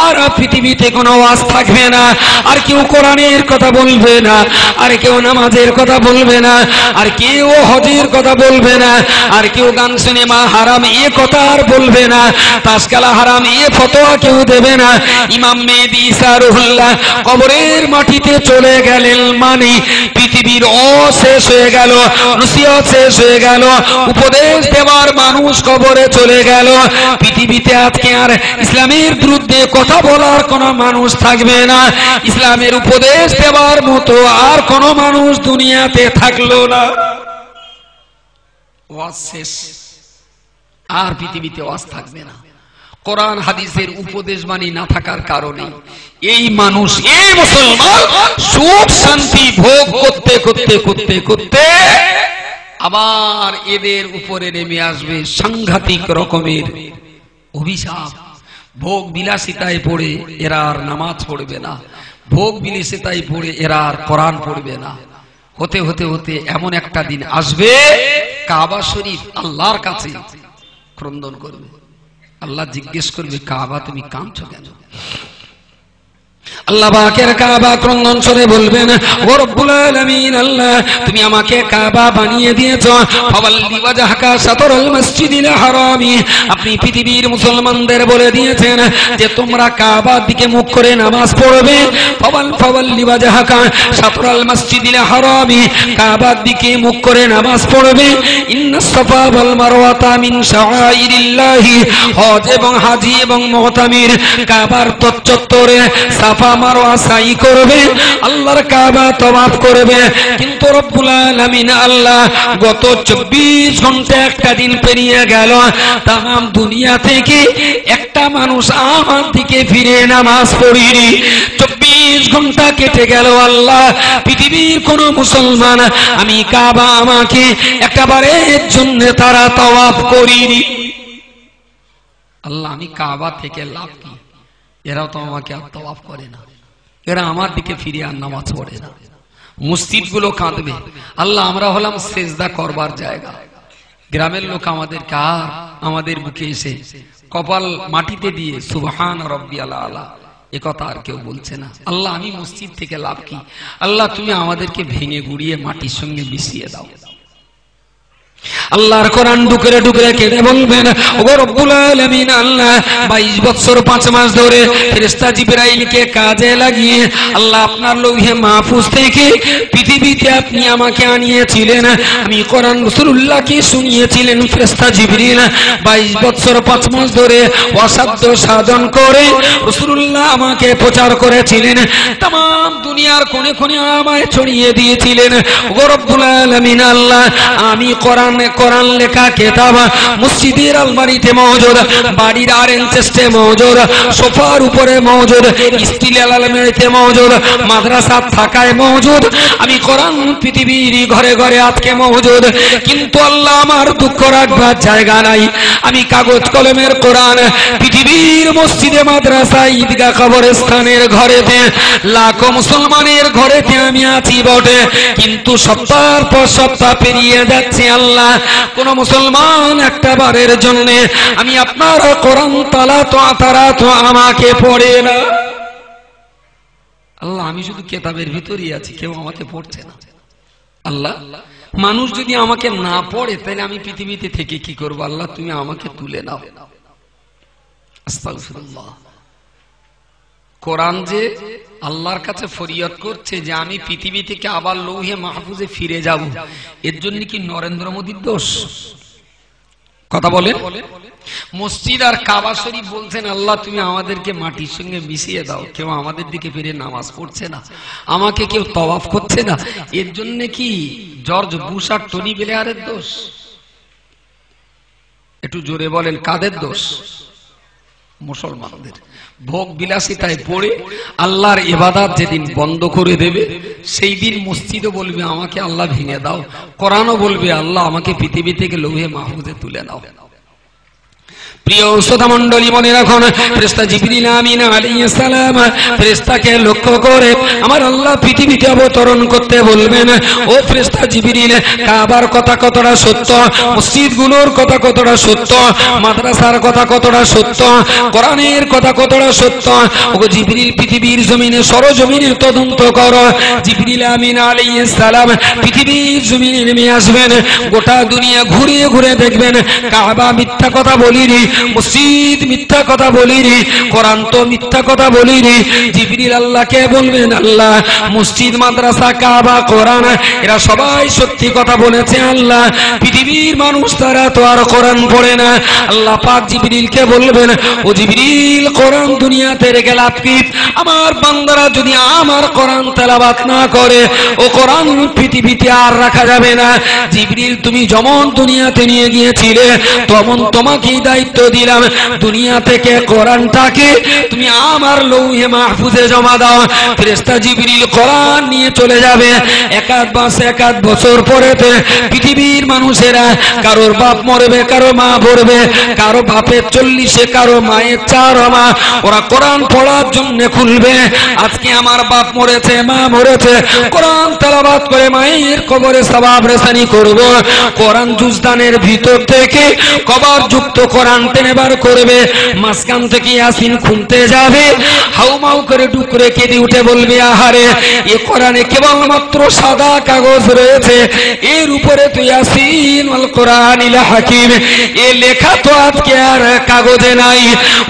আর পৃথিবীতে কোনো ওয়াজ থাকবে না, আর কেউ কোরআনের কথা বলবে না, আর কেউ নামাজের কথা বলবে না, আর কেউ হজের কথা বলবে না, আর কেউ গান সিনেমা হারাম এ কথা আর বলবে না, তাসকালা হারাম এ ফতোয়া কেউ দেবে না। ইমাম মেহেদী ঈসা রুহুল্লাহ কবরের মাটিতে চলে গেলেন মানে পৃথিবীর শেষ হয়ে গেল, নসিহত শেষ হয়ে গেল, উপদেশ দেওয়ার মানুষ কবরে চলে গেল। পৃথিবীতে আজকে আর ইসলামের বিরুদ্ধে কথা বলার কোন মানুষ থাকবে না, ইসলামের উপদেশ দেওয়ার মতো আর কোন মানুষ দুনিয়াতে থাকলো না। ওয়াজ শেষ, আর পৃথিবীতে ওয়াজ থাকবে না। কোরআন হাদিসের উপদেশ বাণী না থাকার কারণে এই মানুষ, এই মুসলমান সুখ শান্তি ভোগ করতে করতে করতে করতে আবার এদের উপরে নেমে আসবে সাংঘাতিক রকমের অভিশাপ। ভোগ বিলাসিতায় পড়ে এরা আর নামাজ পড়বে না, ভোগ বিলাসিতায় পড়ে এরা আর কোরআন পড়বে না। হতে হতে হতে এমন একটা দিন আসবে, কাবা শরীফ আল্লাহর কাছে ক্রন্দন করবে। আল্লাহ জিজ্ঞেস করবে, কাবা তুমি কাঁদছো কেন? আল্লাহ পাকের কাবা ক্রন্দন করে বলবেন, ও রব্বুল আলামিন, আল্লাহ তুমি আমাকে কাবা বানিয়ে দিয়েছো, ফাওয়াল্লি ওয়াজহাকা শাতরুল মসজিদিল হারামি। আপনি পৃথিবীর মুসলমানদের বলে দিয়েছেন যে তোমরা কাবার দিকে মুখ করে নামাজ পড়বে। ফাওয়াল্লি ওয়াজহাকা শাতরুল মসজিদিল হারামি, কাবার দিকে মুখ করে নামাজ পড়বে। ইন্নাস সাফা ওয়াল মারওয়াতা মিন শাআইরিল্লাহি, হজ এবং হাজী এবং মুতামির কাবার চত্বরে সাফা মারওয়া সাই করবে, আল্লাহর কাবা তওয়াফ করবে। কিন্তু রব্বুল আলামিন আল্লাহ গত 24 ঘন্টা একটা দিন পেরিয়ে গেল, তাম দুনিয়া থেকে একটা মানুষ আমার দিকে ফিরে নামাজ পড়িনি। 24 ঘন্টা কেটে গেল আল্লাহ, পৃথিবীর কোন মুসলমান আমি কাবা আমাকে একবারের জন্য তারা তওয়াফ করিনি। আল্লাহ আমি কাবা থেকে লাভ কি? এরাও তো আমাকে আর তওয়াফ করে না, এরা আমার দিকে ফিরে আর নামাজ পড়ে না। মসজিদ গুলো কাঁদবে, আল্লাহ আমরা হলাম সেজদা করবার জায়গা। গ্রামের লোক আমাদের কার আমাদের বুকে এসে কপাল মাটিতে দিয়ে সুবহান রাব্বিয়াল আলা এ কথা আর কেউ বলছে না। আল্লাহ আমি মসজিদ থেকে লাভ কি? আল্লাহ তুমি আমাদেরকে ভেঙে গুড়িয়ে মাটির সঙ্গে মিশিয়ে দাও। আল্লাহর কোরআন ডুকরে ডুকরে কেঁদে বলবেন, ওগো রব্বুল আলামিন আল্লাহ 22 বছর 5 মাস ধরে ফেরেশতা জিবরাইলকে কাজে লাগিয়ে আল্লাহ আপনার লৌহে মাহফুজ থেকে পৃথিবীতে আপনি আমাকে আনিয়েছিলেন। আমি কোরআন রাসূলুল্লাহকে শুনিয়েছিলেন। ফেরেশতা জিবরিল 22 বছর 5 মাস ধরে অসাধ্য সাধন করে রাসূলুল্লাহ আমাকে প্রচার করেছিলেন, तमाम দুনিয়ার কোণে কোণে আমায় ছড়িয়ে দিয়েছিলেন। ওগো রব্বুল আলামিন আল্লাহ আমি কোরআন লেখা কিতাব মসজিদের আলমারিতে মওজুদ, বাড়ির আরেন চেস্টে মওজুদ, সোফার উপরে মওজুদ, স্টিলের আলমারিতে মওজুদ, মাদ্রাসার থাকায় মওজুদ। আমি কোরআন পৃথিবীর ঘরে ঘরে আজকে মওজুদ, কিন্তু আল্লাহ আমার দুঃখ রাখবার জায়গা নাই। আমি কাগজ কলমের কোরআন পৃথিবীর মসজিদে, মাদ্রাসা, ঈদগাহ, কবরস্থানের ঘরেতে, লাখো মুসলমানের ঘরেতে আমি আছি বটে, কিন্তু সপ্তাহের পর সপ্তাহ পেরিয়ে যাচ্ছে আল্লাহ কোন মুসলমান একটা বারের জন্য আমি আপনার কোরআন তারা তো আমাকে পড়ে না। আল্লাহ আমি শুধু কিতাবের ভিতরই আছি, কেউ আমাকে পড়ছে না। আল্লাহ মানুষ যদি আমাকে না পড়ে তাহলে আমি পৃথিবীতে থেকে কি করব? আল্লাহ তুমি আমাকে তুলে নাও। আস্তাগফিরুল্লাহ। কোরআন যে আল্লাহর কাছে ফরিয়াদ করছে যে আমি পৃথিবী থেকে আবার লৌহে মাহফুজে ফিরে যাব, এর জন্য কি নরেন্দ্র মোদীর দোষ? কথা বলেন। মসজিদ আর কাবা শরীফ বলছেন আল্লাহ তুমি আমাদেরকে মাটির সঙ্গে মিশিয়ে দাও, কেউ আমাদের দিকে ফিরে নামাজ পড়ছে না, আমাকে কেউ তওয়াফ করছে না, এর জন্য কি জর্জ বুশ আর টনি ব্লেয়ারের দোষ? একটু জোরে বলেন কাদের দোষ? মুসলমানদের। ভোগ বিলাসিতায় পড়ে আল্লাহর ইবাদত যেদিন বন্ধ করে দেবে সেই দিন মসজিদও বলবে আমাকে আল্লাহ ভেঙে দাও, কোরআনও বলবে আল্লাহ আমাকে পৃথিবী থেকে লৌহে মাহফুজে তুলে নাও। প্রিয় শ্রোতা মণ্ডলী মনে রাখুন, ফেরেশতা জিবরিল আমিন আলাইহিস সালাম ফেরেশতাকে লক্ষ্য করে আমার আল্লাহ পৃথিবীতে অবতরণ করতে বলবেন। ও ফেরেশতা জিবরিল, কাবার কথা কতটা সত্য, মসজিদগুলোর কথা কতটা সত্য, মাদ্রাসার কথা কতটা সত্য, কোরআনের কথা কতটা সত্য। ও জিবরিল পৃথিবীর জমিনে সরজমিনে তদন্ত করো। জিবরিল আমিন আলাইহিস সালাম পৃথিবীর জমিনে নেমে আসবেন, গোটা দুনিয়া ঘুরে ঘুরে দেখবেন কাবা মিথ্যা কথা বলিনি, মসজিদ মিথ্যা কথা বলিনি, কোরআন তো মিথ্যা কথা বলিনি। জিবরিল আল্লাহকে বলবেন আল্লাহ মসজিদ, মাদ্রাসা, কাবা, কোরআন এরা সবাই সত্যি কথা বলেছে। আল্লাহ পৃথিবীর মানুষ তারা তো আর কোরআন পড়ে না। আল্লাহ পাক জিবরিলকে বলবেন ও জিবরিল কোরআন দুনিয়াতে রেখে লাভ কি? আমার বান্দারা যদি আমার কোরআন তেলাওয়াত না করে ও কোরআন পৃথিবীতে আর রাখা যাবে না। জিবরিল তুমি যেমন দুনিয়াতে নিয়ে গিয়েছিলে তেমন তোমাকেই দায়িত্ব দিলাম, দুনিয়া থেকে কোরআনটাকে তুমি আমার লৌহে মাহফুজে জমা দাও। ফেরেশতা জিবরিল কোরআন নিয়ে চলে যাবে। একাধ বছর পরেতে পৃথিবীর মানুষেরা কারোর বাপ মরবে, কারো মা মরবে, কারো বাপের 40, কারো মায়ের 4 মাস, ওরা কোরআন পড়ার জন্য খুলবে। আজকে আমার বাপ মরেছে, মা মরেছে, কোরআন তেলাওয়াত করে মায়ের কবরে সওয়াব রেসানি করব। কোরআন জুজদানের ভিতর থেকে কবর যুক্ত কোরআন টেনে বার করবে, মাঝখান থেকে ইয়াসিন খুলতে যাবে, হাউমাউ করে ডুকরে কেঁদে উঠে বলবে আহারে এ কোরআনে কেবলমাত্র সাদা কাগজ রয়েছে, এর উপরে তো ইয়াসিন ওয়াল কোরআনিল হাকিম এ লেখা তো আজকে আর কাগজে নাই।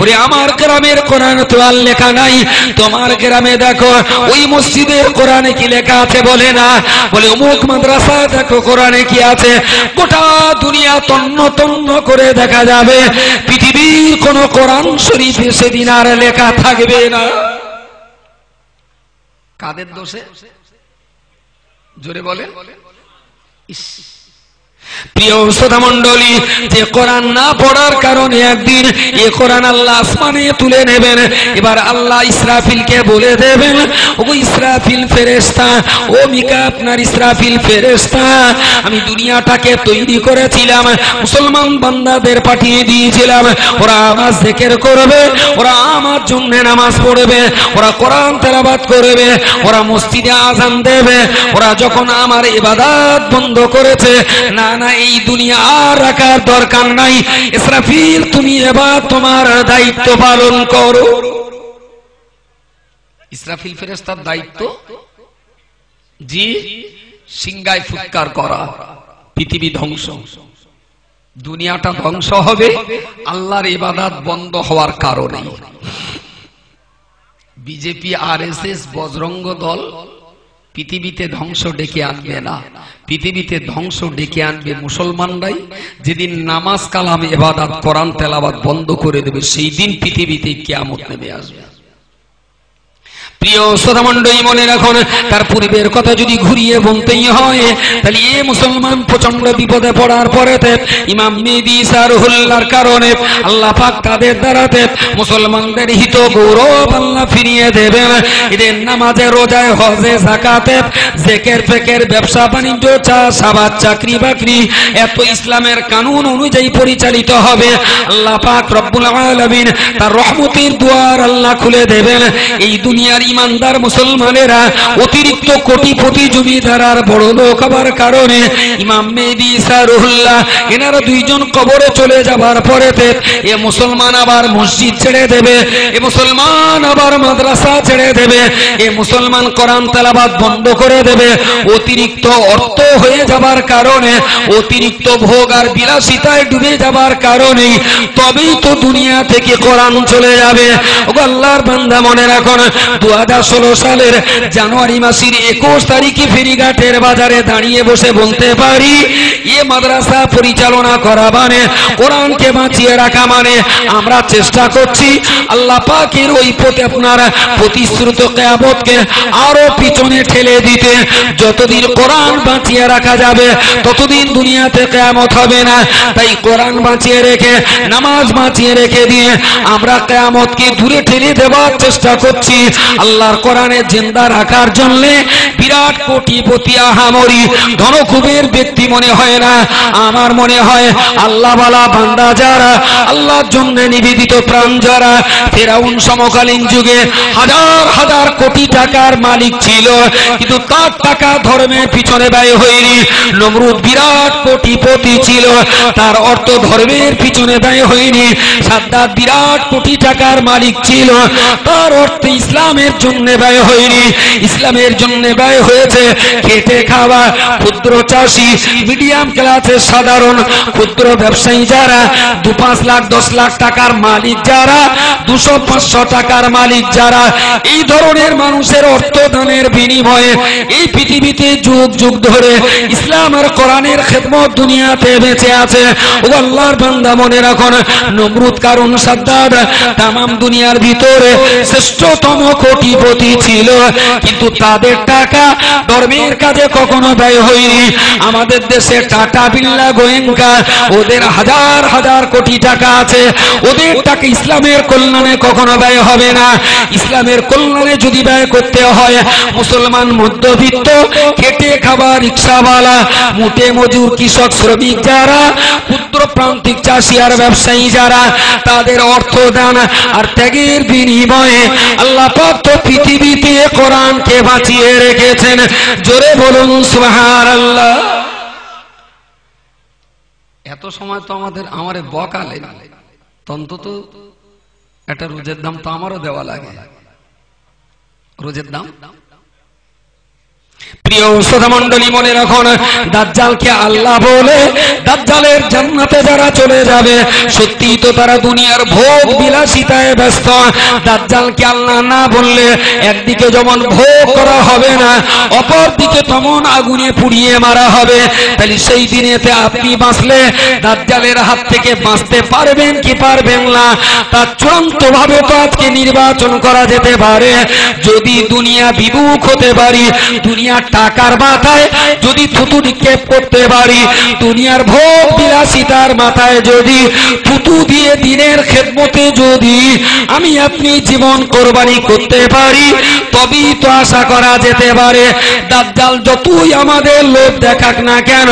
ওরে আমার গ্রামের কোরআন তো আর লেখা নাই, তোমার গ্রামে দেখো ওই মসজিদের কোরআনে কি লেখা আছে বলে না, বলে অমুক মাদ্রাসা দেখো কোরআনে কি আছে। গোটা দুনিয়া তন্ন তন্ন করে দেখা যাবে পৃথিবীর কোন কোরআন শরীফে সেদিন আর লেখা থাকবে না। কাদের দোষে? জোরে বলে। প্রিয় শ্রোতা মণ্ডলী, যে কোরআন না পড়ার কারণে একদিন এই কোরআন আল্লাহ আসমানে তুলে নেবেন। এবার আল্লাহ ইসরাফিলকে বলে দেবেন, ও ইসরাফিল ফেরেশতা, ও মিকা আপনার ইসরাফিল ফেরেশতা, আমি দুনিয়াটাকে তৈরি করেছিলাম, মুসলমান বান্দাদের পাঠিয়ে দিয়েছিলাম, ওরা আমার জিকির করবে, ওরা আমার জন্য নামাজ পড়বে, ওরা কোরআন তেলাওয়াত করবে, ওরা মসজিদে আযান দেবে। ওরা যখন আমার ইবাদত বন্ধ করেছে, না না এই দুনিয়া আর রাখার দরকার নাই, ইসরাফিল তুমি এবার তোমার দায়িত্ব পালন করো। ইসরাফিল ফেরেশতার দায়িত্ব জি সিংহায় ফুৎকার করা, পৃথিবী ধ্বংস, দুনিয়াটা ধ্বংস হবে আল্লাহর ইবাদত বন্ধ হওয়ার কারণে। বিজেপি, আরএসএস, বজরঙ্গ দল পৃথিবীতে ধ্বংস ডেকে আনবে না, পৃথিবীতে ধ্বংস ডেকে আনবে মুসলমানরাই। যেদিন নামাজ কালাম ইবাদত কোরআন তেলাওয়াত বন্ধ করে দেবে, সেই দিন পৃথিবীতে কিয়ামত নেমে আসবে। প্রিয় শ্রোতা মণ্ডলী, মনে রাখুন, তার পূর্বের কথা যদি ঘুরিয়ে বলতেই হয়, তাহলে এ মুসলমান প্রচন্ড বিপদে পড়ার পরেতে ইমাম মেহেদী ঈসা রুহুল্লাহর কারণে আল্লাহ পাক তাদের দ্বারাতে মুসলমানদের হিত গৌরব আল্লাহ ফিরিয়ে দেবেন। এদের নামাজে, রোজায়, হজে, যাকাতে, জিকির, ফিকির, ব্যবসা বাণিজ্য, চাষাবাদ, চাকরি বাকরি এত ইসলামের কানুন অনুযায়ী পরিচালিত হবে। আল্লাহ পাক রব্বুল আলামিন তার রহমতের দুয়ার আল্লাহ খুলে দেবেন। এই দুনিয়ার ইমানদার মুসলমানেরা অতিরিক্ত কোটিপতি জমিদার আর বড় লোক হবার কারণে ইমাম মেহেদী ঈসা রুহুল্লাহ এনারা দুইজন কবরে চলে যাবার পরেতে এ মুসলমান আবার মসজিদ ছেড়ে দেবে, এ মুসলমান আবার মাদ্রাসা ছেড়ে দেবে, এ মুসলমান কোরআন তেলাওয়াত বন্ধ করে দেবে। অতিরিক্ত অর্থ হয়ে যাবার কারণে, অতিরিক্ত ভোগ আর বিলাসিতায় ডুবে যাবার কারণে তবেই তো দুনিয়া থেকে কোরআন চলে যাবে। ও আল্লাহর বান্দা, মনে রাখুন, 2016 সালের জানুয়ারি মাসের 21 তারিখে ফেরিঘাটের বাজারে দাঁড়িয়ে বসে বলতে পারি, এ মাদ্রাসা পরিচালনা করা মানে, কোরআনকে বাঁচিয়ে রাখা মানে আমরা চেষ্টা করছি আল্লাহ পাকের ওই পথে আপনার প্রতিশ্রুত কিয়ামতকে আরো পিছনে ঠেলে দিতে। যতদিন কোরআন বাঁচিয়ে রাখা যাবে ততদিন দুনিয়াতে কিয়ামত হবে না। তাই কোরআন বাঁচিয়ে রেখে, নামাজ বাঁচিয়ে রেখে দিয়ে আমরা কিয়ামতকে দূরে ঠেলে দেওয়ার চেষ্টা করছি। আল্লাহর কোরআনে জিন্দা রাখার জন্য বিরাট কোটিপতি আহামরি ধনকুবের ব্যক্তি মনে হয় না, আমার মনে হয় আল্লাহওয়ালা বান্দা যারা, আল্লাহর জন্য নিবেদিত প্রাণ যারা, ফেরাউন সমকালীন যুগে হাজার হাজার কোটি টাকার মালিক ছিল, কিন্তু তার টাকা ধর্মের পিছনে ব্যয় হয়নি। নমরুদ বিরাট কোটিপতি ছিল, তার অর্থ ধর্মের পিছনে ব্যয় হয়নি। সাদ্দাত বিরাট কোটি টাকার মালিক ছিল, তার অর্থ ইসলামের জন্য ব্যয় হয়নি। ইসলামের জন্য ব্যয় হয়েছে খেটে খাওয়া ক্ষুদ্র চাষি, মিডিয়াম ক্লাসের সাধারণ ক্ষুদ্র ব্যবসায়ী যারা, 2-5 লাখ 10 লাখ টাকার মালিক যারা, 200-500 টাকার মালিক যারা, এই ধরনের মানুষের অর্থদানের বিনিময়ে এই পৃথিবীতে যুগ যুগ ধরে ইসলাম আর কোরআনের খেদমত দুনিয়াতে বেঁচে আছে। ও আল্লাহর বান্দা, মনে রাখুন, নমরুদ, কারুন, সাদ্দাত তামাম দুনিয়ার ভিতরে শ্রেষ্ঠতম কোটিপতি ছিল, কিন্তু তাদের টাকা ধর্মের কাজে কখনো ব্যয় হয়নি। আমাদের দেশে টাটা, বিড়লা, গোয়েঙ্কা, ওদের হাজার হাজার কোটি টাকা আছে, ওদের টাকা ইসলামের কল্যাণে কখনো ব্যয় হবে না। ইসলামের কল্যাণে যদি ব্যয় করতে হয়, মুসলমান মধ্যবিত্ত খেটে খাওয়া রিক্সাওয়ালা, মুটে মজুর, কৃষক, শ্রমিক যারা, ক্ষুদ্র প্রান্তিক চাষি আর ব্যবসায়ী যারা, তাদের অর্থদান আর ত্যাগের বিনিময়ে আল্লাহ পাক তো পৃথিবীতে কোরআনকে বাঁচিয়ে রেখেছেন। জোরে বলুন সুবহানাল্লাহ। এত সময় তো আমারে বকালে, অন্তত একটা রোজের দাম তো আমারও দেওয়া লাগে, রোজের দাম। প্রিয় শ্রোতা মণ্ডলী, মনে রাখুন, দাজ্জালকে আল্লাহ বলে দাজ্জালের জান্নাতে যারা চলে যাবে, সত্যি তো তারা দুনিয়ার ভোগ বিলাসিতায় ব্যস্ত। দাজ্জালকে আল্লাহ না বললে একদিকে যেমন ভোগ করা হবে না, অপর দিকে তেমন আগুনে পুড়িয়ে মারা হবে। তাহলে সেই দিনেতে আপনি বাঁচলে দাজ্জালের হাত থেকে বাঁচতে পারবেন কি পারবেন না, তা চূড়ান্ত ভাবে তো আজকে নির্বাচন করা যেতে পারে। যদি দুনিয়া বিমুখ হতে পারি, দুনিয়ার টাকার মাথায় যদি থুতু নিক্ষেপ করতে পারি, দুনিয়ার ভোগ বিলাসিতার মাথায় যদি থুতু দিয়ে দিনের খেদমতে যদি আমি আপনি জীবন কোরবানি করতে পারি, তবেই তো আশা করা যেতে পারে দাজ্জাল যতই আমাদের লোভ দেখাক না কেন,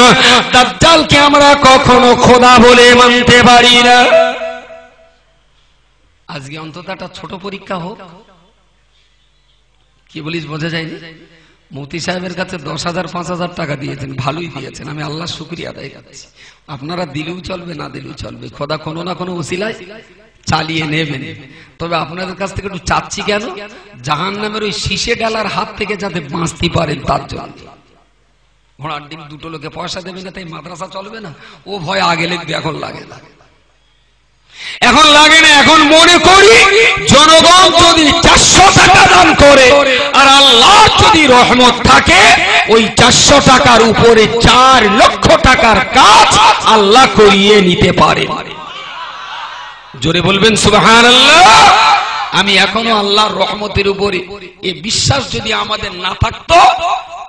দাজ্জালকে আমরা কখনো খোদা বলে মানতে পারি না। আজকে অন্তত একটা ছোট পরীক্ষা হোক। কি বলিস বোঝা যায়নি? মুফতি সাহেবের কাছে 10,000 5,000 টাকা দিয়েছেন, ভালোই দিয়েছেন, আমি আল্লাহর শুকরিয়া আদায় করছি। আপনারা দিলেও চলবে, না দিলেও চলবে, খোদা কোনো না কোনো উসিলায় চালিয়ে নেবেন। তবে আপনাদের কাছ থেকে একটু চাচ্ছি কেন, জাহান্নামের ওই শীষে ডালার হাত থেকে যাতে বাঁচতে পারেন তার জন্য। ঘোড়ার ডিম দুটো লোকে পয়সা দেবে না তাই মাদ্রাসা চলবে না, ও ভয় আগে লিখবে, এখন লাগে না, এখন লাগে না। এখন মনে করি জনগণ যদি 400 টাকা দান করে আর আল্লাহ যদি রহমত থাকে, ওই 400 টাকার উপরে 4 লক্ষ টাকার কাজ আল্লাহ করিয়ে নিতে পারে। জোরে বলবেন সুবহানাল্লাহ। আমি এখনো আল্লাহর রহমতের উপরে এই বিশ্বাস যদি আমাদের না থাকতো,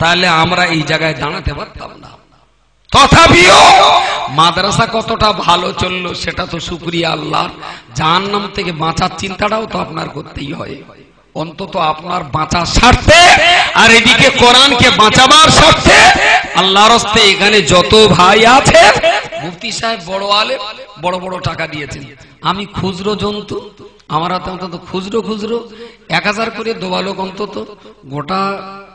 তাহলে আমরা এই জায়গায় দাঁড়াতে পারতাম না। তথাপিও মাদ্রাসা কতটা ভালো চললো সেটা তো শুকরিয়া আল্লাহর। জাহান্নাম থেকে বাঁচার চিন্তাটাও তো আপনার করতেই হয়, অন্তত আপনার বাঁচার স্বার্থে, আর এদিকে কোরআনকে বাঁচাবার স্বার্থে। আল্লাহর রাস্তায় এখানে যত ভাই আছে, মুফতি সাহেব বড় আলেম, বড় বড় টাকা দিয়েছেন। আমি খুচরো জন্তু, আমার হাতে অন্তত খুচরো 1000 করে দোবালোক, অন্তত গোটা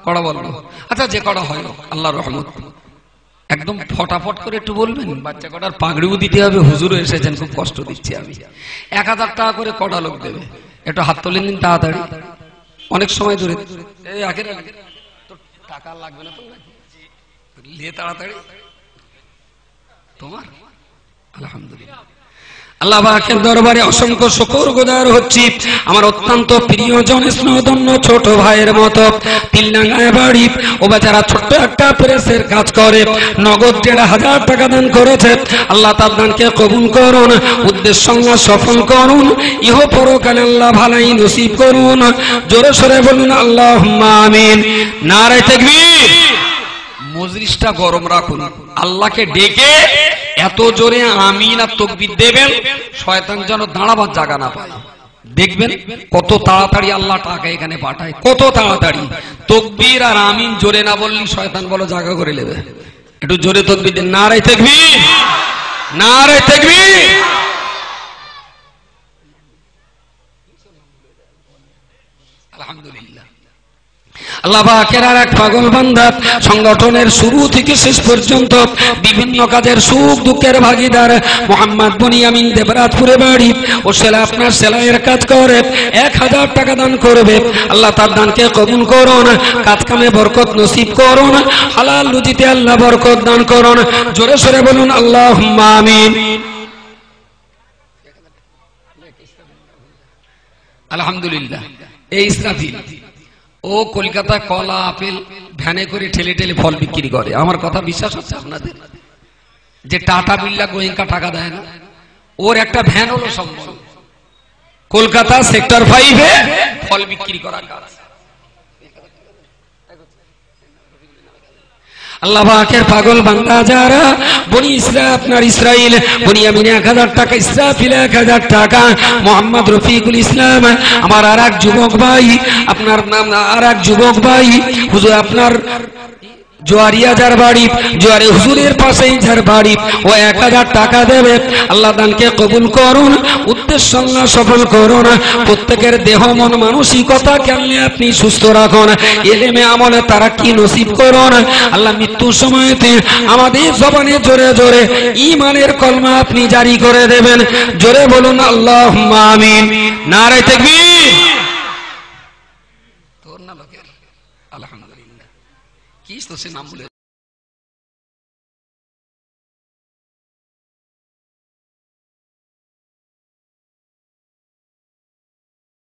কড়া বললো, আচ্ছা যে কড়া হয় আল্লাহর রহমত। একদম ফটাফট করে একটু বলবেন, বাচ্চা কটার পাগড়িও দিতে হবে, হুজুরও এসেছেন, খুব কষ্ট দিচ্ছি আমি। 1000 টাকা করে কটা লোক দেবে, একটু হাত তোলেন দিন তাড়াতাড়ি, অনেক সময় ধরে টাকা লাগবে না তো, তাড়াতাড়ি তোমার। আলহামদুলিল্লাহ, আল্লাহ পাকের দরবারে অসংখ্য শুকরগুজার হচ্ছি। আমার অত্যন্ত প্রিয়জন স্নেহধন্য ছোট ভাইয়ের মতো তিলডাঙ্গায় বাড়ি, ও বেচারা ছোট্ট একটা প্রেসের কাজ করে, নগদ 1,500 টাকা দান করেছে। আল্লাহ তার দানকে কবুল করুন, উদ্দেশ্য সফল করুন, ইহ পরকালে আল্লাহ ভালাই নসিব করুন। জোরে সরে বলুন আল্লাহুম্মা আমিন। নারে তাকবীর। মজলিসটা গরম রাখুন, আল্লাহকে ডেকে এত জোরে আমিন আর তাকবীর দেবেন, শয়তান যেন দাঁড়াবার জায়গা না পায়। দেখবেন কত তাড়াতাড়ি আল্লাহ টাকা এখানে পাঠায়, কত তাড়াতাড়ি। তাকবীর আর আমিন জোরে না বললি শয়তান বলো জায়গা করে নেবে। একটু জোরে তাকবীর দেন, নারে তাকবীর, নারে তাকবীর। আলহামদুলিল্লাহ। আল্লাহ পাকের আর এক পাগল বান্দা, সংগঠনের শুরু থেকে শেষ পর্যন্ত বিভিন্ন কাজের সুখ দুঃখের ভাগিদার, মোহাম্মদ বনিয়ামিন দেবরাজপুরে বাড়ি, ও সেলা আপনার সেলাইয়ের কাজ করে 1000 টাকা দান করবে। আল্লাহ তার দানকে কবুল করুন, কাজ কামে বরকত নসিব করুন, হালাল রুজিতে আল্লাহ বরকত দান করুন। জোরে সরে বলুন আল্লাহুম্মা আমিন। আলহামদুলিল্লাহ। এই ইসরাফিল ও কলকাতা কলা আপেল ভ্যানে করে ঠেলে ঠেলে ফল বিক্রি করে। আমার কথা বিশ্বাস হচ্ছে আপনাদের? যে টাটা বিড়লা গোয়েঙ্কা টাকা দেয় না, ওর একটা ভ্যান হলো সম্ভব কলকাতা সেক্টর 5-এ ফল বিক্রি করার কাজ। আল্লাহ পাকের পাগল বান্দা যারা, বনি আপনার ইসরাইল বনিয়ামিন 1000 টাকা, ইসরাফিল 1000 টাকা, মোহাম্মদ রফিকুল ইসলাম আমার আর এক যুবক ভাই, আপনার নাম আর এক যুবক ভাই হুজুর আপনার জোয়ারিয়া যার বাড়ি, জোয়ারি হুজুরের পাশেই যার বাড়ি, ও 1000 টাকা দেবে। আল্লাহ দানকে কবুল করুন, উদ্দেশ্য আল্লাহ সফল করুন। প্রত্যেকের দেহ মন মানসিকতা কেমনে আপনি সুস্থ রাখুন, এলেমে আমলে তারা কি নসিব করুন। আল্লাহ মৃত্যুর সময়তে আমাদের জবানে জোরে জোরে ঈমানের কলমা আপনি জারি করে দেবেন। জোরে বলুন আল্লাহুম্মা আমিন। নারে তাকবীর। তোর না লোকের আলহামদুলিল্লাহ। কি কি তো সে নাম বলে